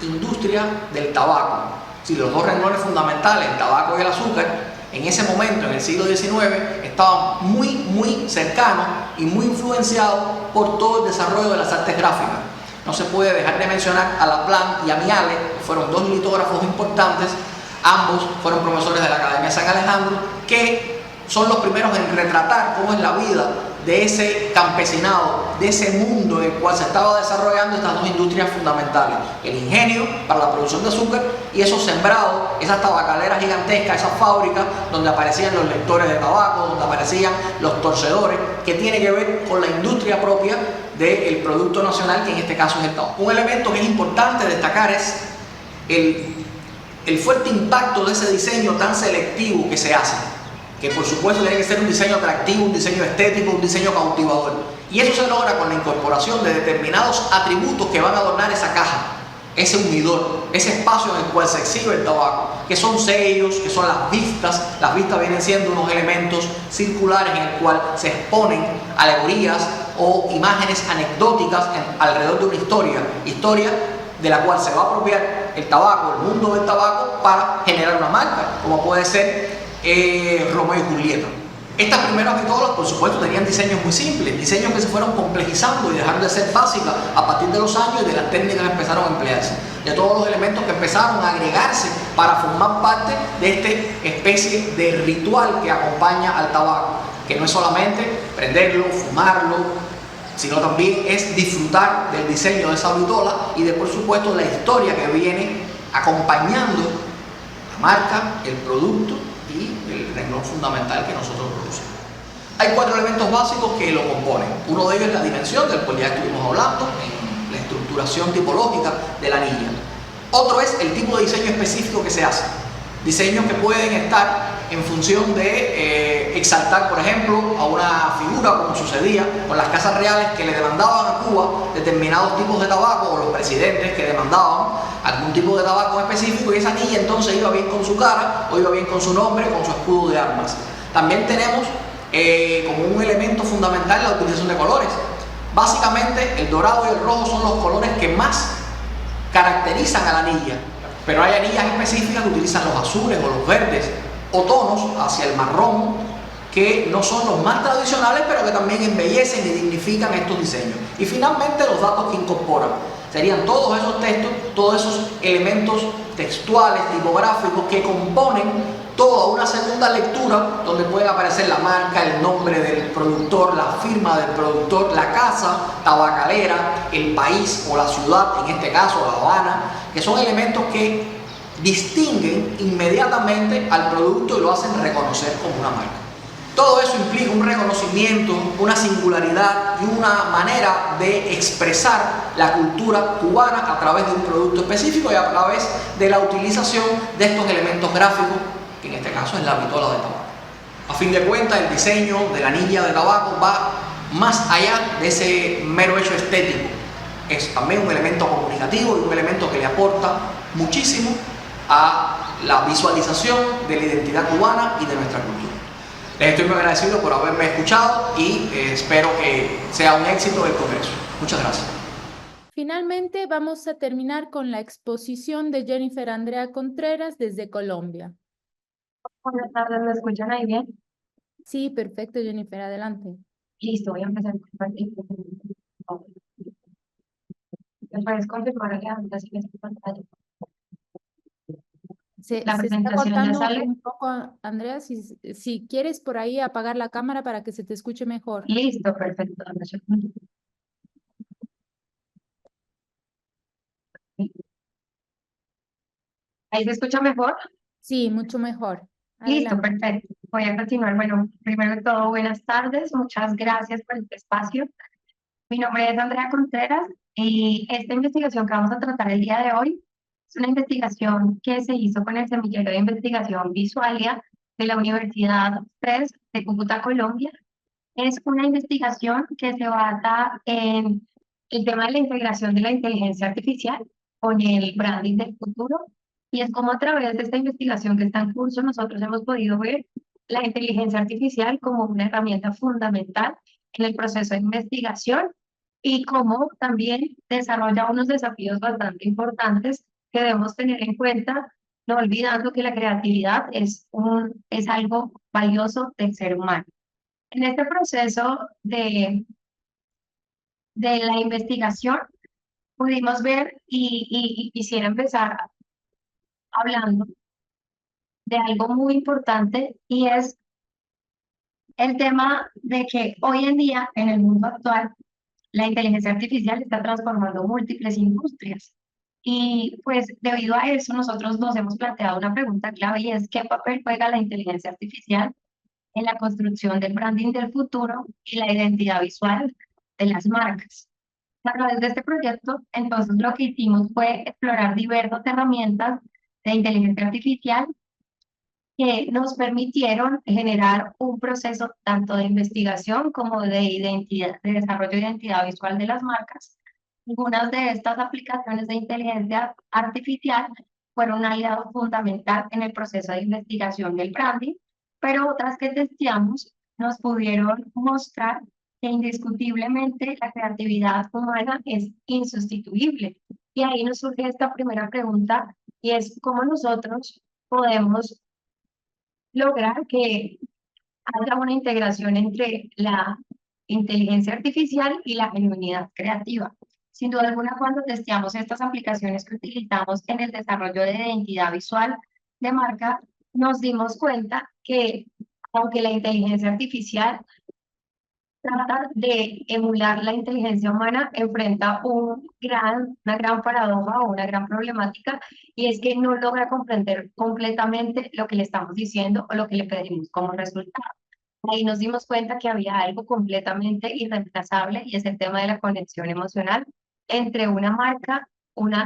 industria del tabaco. Si los dos renglones fundamentales, el tabaco y el azúcar, en ese momento, en el siglo XIX, estaban muy cercanos y muy influenciados por todo el desarrollo de las artes gráficas. No se puede dejar de mencionar a Laplan y a Miale, que fueron dos litógrafos importantes. Ambos fueron profesores de la Academia San Alejandro, que son los primeros en retratar cómo es la vida de ese campesinado, de ese mundo en el cual se estaba desarrollando estas dos industrias fundamentales: el ingenio para la producción de azúcar y esos sembrados, esas tabacaleras gigantescas, esas fábricas donde aparecían los lectores de tabaco, donde aparecían los torcedores, que tiene que ver con la industria propia del producto nacional, que en este caso es el tabaco. Un elemento que es importante destacar es el fuerte impacto de ese diseño tan selectivo que se hace, que por supuesto tiene que ser un diseño atractivo, un diseño estético, un diseño cautivador. Y eso se logra con la incorporación de determinados atributos que van a adornar esa caja, ese humidor, ese espacio en el cual se exhibe el tabaco, que son sellos, que son las vistas. Las vistas vienen siendo unos elementos circulares en el cual se exponen alegorías o imágenes anecdóticas alrededor de una historia de la cual se va a apropiar el tabaco, el mundo del tabaco, para generar una marca, como puede ser Romeo y Julieta. Estas primeras vitolas, por supuesto, tenían diseños muy simples, diseños que se fueron complejizando y dejaron de ser básicas a partir de los años y de las técnicas que empezaron a emplearse, de todos los elementos que empezaron a agregarse para formar parte de esta especie de ritual que acompaña al tabaco. que no es solamente prenderlo, fumarlo, sino también es disfrutar del diseño de esa vitola y de, por supuesto, la historia que viene acompañando la marca, el producto y el renglón fundamental que nosotros producimos. Hay 4 elementos básicos que lo componen. Uno de ellos es la dimensión, del cual ya estuvimos hablando, en la estructuración tipológica de la anilla. Otro es el tipo de diseño específico que se hace. Diseños que pueden estar en función de exaltar, por ejemplo, a una figura, como sucedía con las casas reales que le demandaban a Cuba determinados tipos de tabaco, o los presidentes que demandaban algún tipo de tabaco específico, y esa anilla entonces iba bien con su cara, o iba bien con su nombre, con su escudo de armas. También tenemos como un elemento fundamental la utilización de colores. Básicamente el dorado y el rojo son los colores que más caracterizan a la anilla, pero hay anillas específicas que utilizan los azules o los verdes o tonos hacia el marrón, que no son los más tradicionales, pero que también embellecen y dignifican estos diseños. Y finalmente los datos que incorporan serían todos esos textos, todos esos elementos textuales, tipográficos, que componen toda una segunda lectura donde puede aparecer la marca, el nombre del productor, la firma del productor, la casa tabacalera, el país o la ciudad, en este caso La Habana, que son elementos que distinguen inmediatamente al producto y lo hacen reconocer como una marca. Todo eso implica un reconocimiento, una singularidad y una manera de expresar la cultura cubana a través de un producto específico y a través de la utilización de estos elementos gráficos, que en este caso es la vitola de tabaco. A fin de cuentas, el diseño de la anilla de tabaco va más allá de ese mero hecho estético. Es también un elemento comunicativo y un elemento que le aporta muchísimo a la visualización de la identidad cubana y de nuestra cultura. Les estoy muy agradecido por haberme escuchado y espero que sea un éxito el Congreso. Muchas gracias. Finalmente, vamos a terminar con la exposición de Jennifer Andrea Contreras desde Colombia. Buenas tardes, ¿me escuchan ahí bien? Sí, perfecto, Jennifer, adelante. Listo, voy a empezar a compartir. ¿Me puedes confirmar, Alejandra, si ves tu pantalla? Se está presentación ya cortando sale. un poco, Andrea, si quieres por ahí apagar la cámara para que se te escuche mejor. Listo, perfecto. ¿Ahí se escucha mejor? Sí, mucho mejor. Listo, Adelante. perfecto. Voy a continuar. Bueno, primero de todo, buenas tardes. Muchas gracias por este espacio. Mi nombre es Andrea Contreras y esta investigación que vamos a tratar el día de hoy es una investigación que se hizo con el semillero de investigación Visualia de la Universidad 3 de Cúcuta, Colombia. Es una investigación que se basa en el tema de la integración de la inteligencia artificial con el branding del futuro, y es como a través de esta investigación que está en curso nosotros hemos podido ver la inteligencia artificial como una herramienta fundamental en el proceso de investigación y cómo también desarrolla unos desafíos bastante importantes que debemos tener en cuenta, no olvidando que la creatividad es algo valioso del ser humano. En este proceso de la investigación pudimos ver y quisiera empezar hablando de algo muy importante, y es el tema de que hoy en día en el mundo actual la inteligencia artificial está transformando múltiples industrias. Y pues debido a eso nosotros nos hemos planteado una pregunta clave, y es ¿qué papel juega la inteligencia artificial en la construcción del branding del futuro y la identidad visual de las marcas? A través de este proyecto, entonces lo que hicimos fue explorar diversas herramientas de inteligencia artificial que nos permitieron generar un proceso tanto de investigación como de identidad, de desarrollo de identidad visual de las marcas. Algunas de estas aplicaciones de inteligencia artificial fueron un aliado fundamental en el proceso de investigación del branding, pero otras que testeamos nos pudieron mostrar que indiscutiblemente la creatividad humana es insustituible. Y ahí nos surge esta primera pregunta, y es cómo nosotros podemos lograr que haya una integración entre la inteligencia artificial y la genuinidad creativa. Sin duda alguna, cuando testeamos estas aplicaciones que utilizamos en el desarrollo de identidad visual de marca, nos dimos cuenta que aunque la inteligencia artificial trata de emular la inteligencia humana, enfrenta una gran paradoja o una gran problemática, y es que no logra comprender completamente lo que le estamos diciendo o lo que le pedimos como resultado. Ahí nos dimos cuenta que había algo completamente irreemplazable, y es el tema de la conexión emocional entre una marca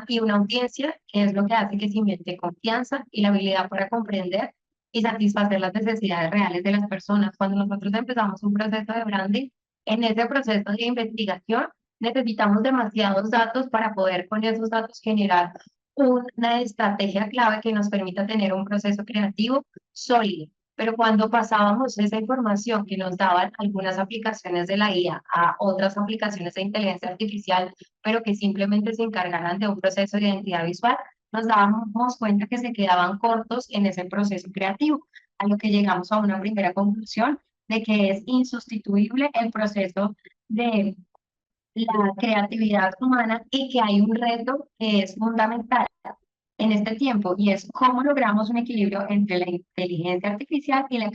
y una audiencia, que es lo que hace que se invente confianza y la habilidad para comprender y satisfacer las necesidades reales de las personas. Cuando nosotros empezamos un proceso de branding, en ese proceso de investigación necesitamos demasiados datos para poder con esos datos generar una estrategia clave que nos permita tener un proceso creativo sólido. Pero cuando pasábamos esa información que nos daban algunas aplicaciones de la IA a otras aplicaciones de inteligencia artificial, pero que simplemente se encargaran de un proceso de identidad visual, nos dábamos cuenta que se quedaban cortos en ese proceso creativo, a lo que llegamos a una primera conclusión de que es insustituible el proceso de la creatividad humana, y que hay un reto que es fundamental en este tiempo, y es cómo logramos un equilibrio entre la inteligencia artificial y la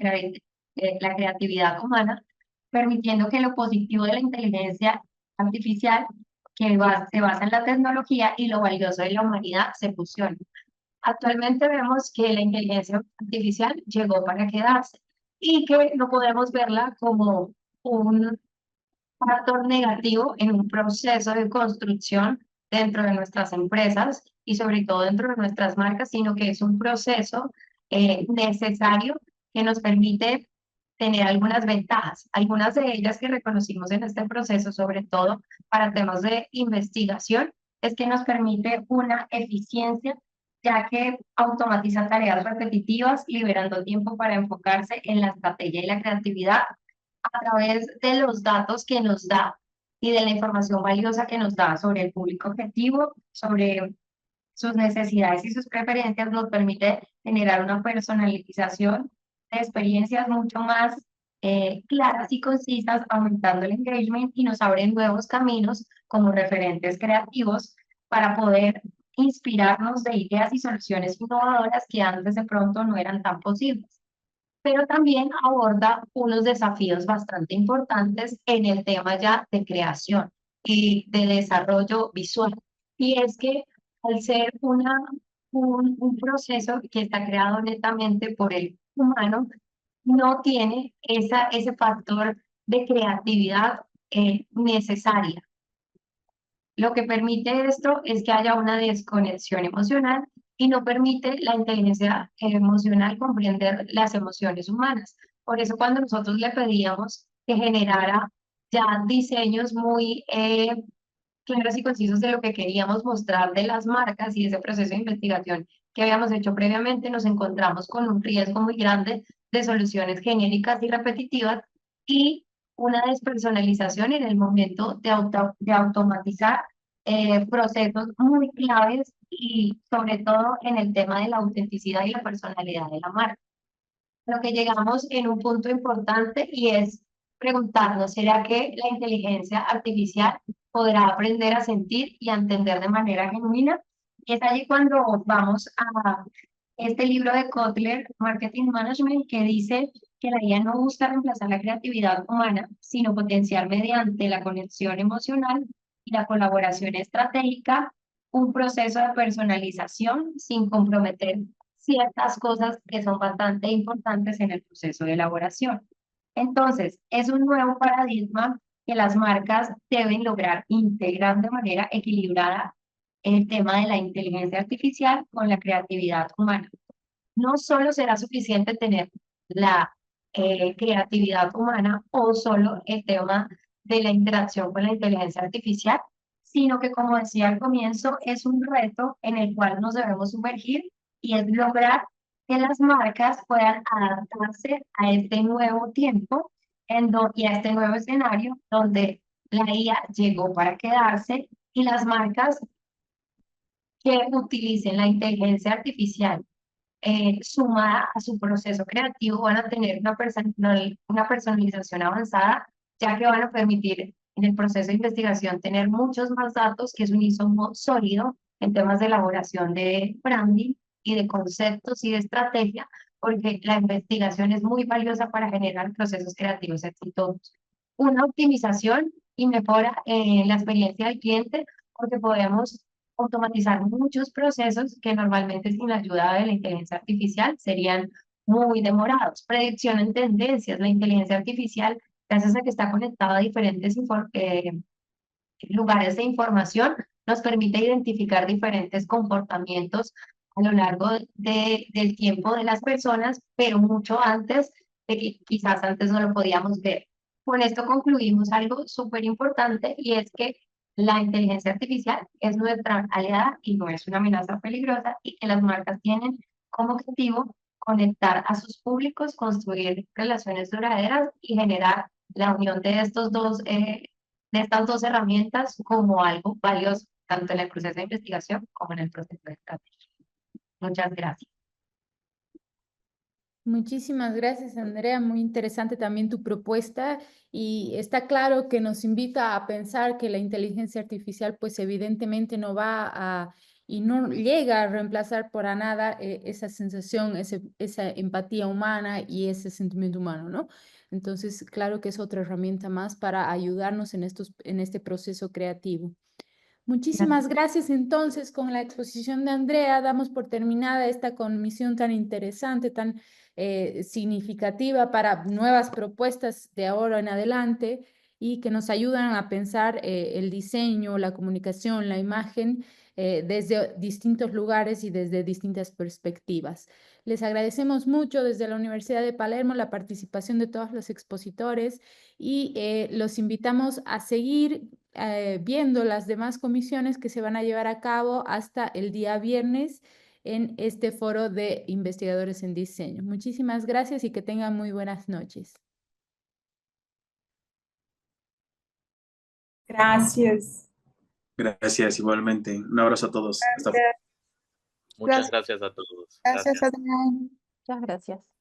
creatividad humana, permitiendo que lo positivo de la inteligencia artificial, se basa en la tecnología, y lo valioso de la humanidad se fusionen. Actualmente vemos que la inteligencia artificial llegó para quedarse, y que no podemos verla como un factor negativo en un proceso de construcción dentro de nuestras empresas y sobre todo dentro de nuestras marcas, sino que es un proceso necesario que nos permite tener algunas ventajas. Algunas de ellas que reconocimos en este proceso, sobre todo para temas de investigación, es que nos permite una eficiencia, ya que automatiza tareas repetitivas, liberando tiempo para enfocarse en la estrategia y la creatividad a través de los datos que nos da y de la información valiosa que nos da sobre el público objetivo, sobre sus necesidades y sus preferencias. Nos permite generar una personalización de experiencias mucho más claras y concisas, aumentando el engagement, y nos abren nuevos caminos como referentes creativos para poder inspirarnos de ideas y soluciones innovadoras que antes de pronto no eran tan posibles. Pero también aborda unos desafíos bastante importantes en el tema ya de creación y de desarrollo visual. Y es que al ser un proceso que está creado netamente por el humano, no tiene ese factor de creatividad necesaria. Lo que permite esto es que haya una desconexión emocional, y no permite la inteligencia emocional comprender las emociones humanas. Por eso cuando nosotros le pedíamos que generara ya diseños muy claros y concisos de lo que queríamos mostrar de las marcas y ese proceso de investigación que habíamos hecho previamente, nos encontramos con un riesgo muy grande de soluciones genéricas y repetitivas, y una despersonalización en el momento de automatizar procesos muy claves, y sobre todo en el tema de la autenticidad y la personalidad de la marca. Lo que llegamos en un punto importante, y es preguntarnos, ¿será que la inteligencia artificial podrá aprender a sentir y a entender de manera genuina? Y es allí cuando vamos a este libro de Kotler, Marketing Management, que dice que la IA no busca reemplazar la creatividad humana, sino potenciar mediante la conexión emocional y la colaboración estratégica un proceso de personalización sin comprometer ciertas cosas que son bastante importantes en el proceso de elaboración. Entonces, es un nuevo paradigma que las marcas deben lograr integrar de manera equilibrada el tema de la inteligencia artificial con la creatividad humana. No solo será suficiente tener la creatividad humana o solo el tema de la interacción con la inteligencia artificial, sino que, como decía al comienzo, es un reto en el cual nos debemos sumergir, y es lograr que las marcas puedan adaptarse a este nuevo tiempo y a este nuevo escenario donde la IA llegó para quedarse, y las marcas que utilicen la inteligencia artificial sumada a su proceso creativo van a tener una personalización avanzada, ya que van a permitir en el proceso de investigación tener muchos más datos, que es un insumo sólido en temas de elaboración de branding y de conceptos y de estrategia, porque la investigación es muy valiosa para generar procesos creativos exitosos. Una optimización y mejora en la experiencia del cliente, porque podemos automatizar muchos procesos que normalmente sin la ayuda de la inteligencia artificial serían muy demorados. Predicción en tendencias. La inteligencia artificial, gracias a que está conectada a diferentes lugares de información, nos permite identificar diferentes comportamientos a lo largo del tiempo de las personas, pero mucho antes de que quizás antes no lo podíamos ver. Con esto concluimos algo súper importante, y es que la inteligencia artificial es nuestra aliada y no es una amenaza peligrosa, y que las marcas tienen como objetivo conectar a sus públicos, construir relaciones duraderas y generar la unión de estas dos herramientas como algo valioso, tanto en el proceso de investigación como en el proceso de estrategia. Muchas gracias. Muchísimas gracias, Andrea. Muy interesante también tu propuesta, y está claro que nos invita a pensar que la inteligencia artificial pues evidentemente no va a y no llega a reemplazar por nada esa sensación, esa empatía humana y ese sentimiento humano, ¿no? Entonces, claro que es otra herramienta más para ayudarnos en este proceso creativo. Muchísimas gracias. Entonces, con la exposición de Andrea, damos por terminada esta comisión tan interesante, tan significativa para nuevas propuestas de ahora en adelante, y que nos ayudan a pensar el diseño, la comunicación, la imagen desde distintos lugares y desde distintas perspectivas. Les agradecemos mucho desde la Universidad de Palermo la participación de todos los expositores, y los invitamos a seguir viendo las demás comisiones que se van a llevar a cabo hasta el día viernes en este foro de investigadores en diseño. Muchísimas gracias y que tengan muy buenas noches. Gracias. Gracias, igualmente. Un abrazo a todos. Hasta Muchas gracias a todos. Gracias, Adrián. Muchas gracias.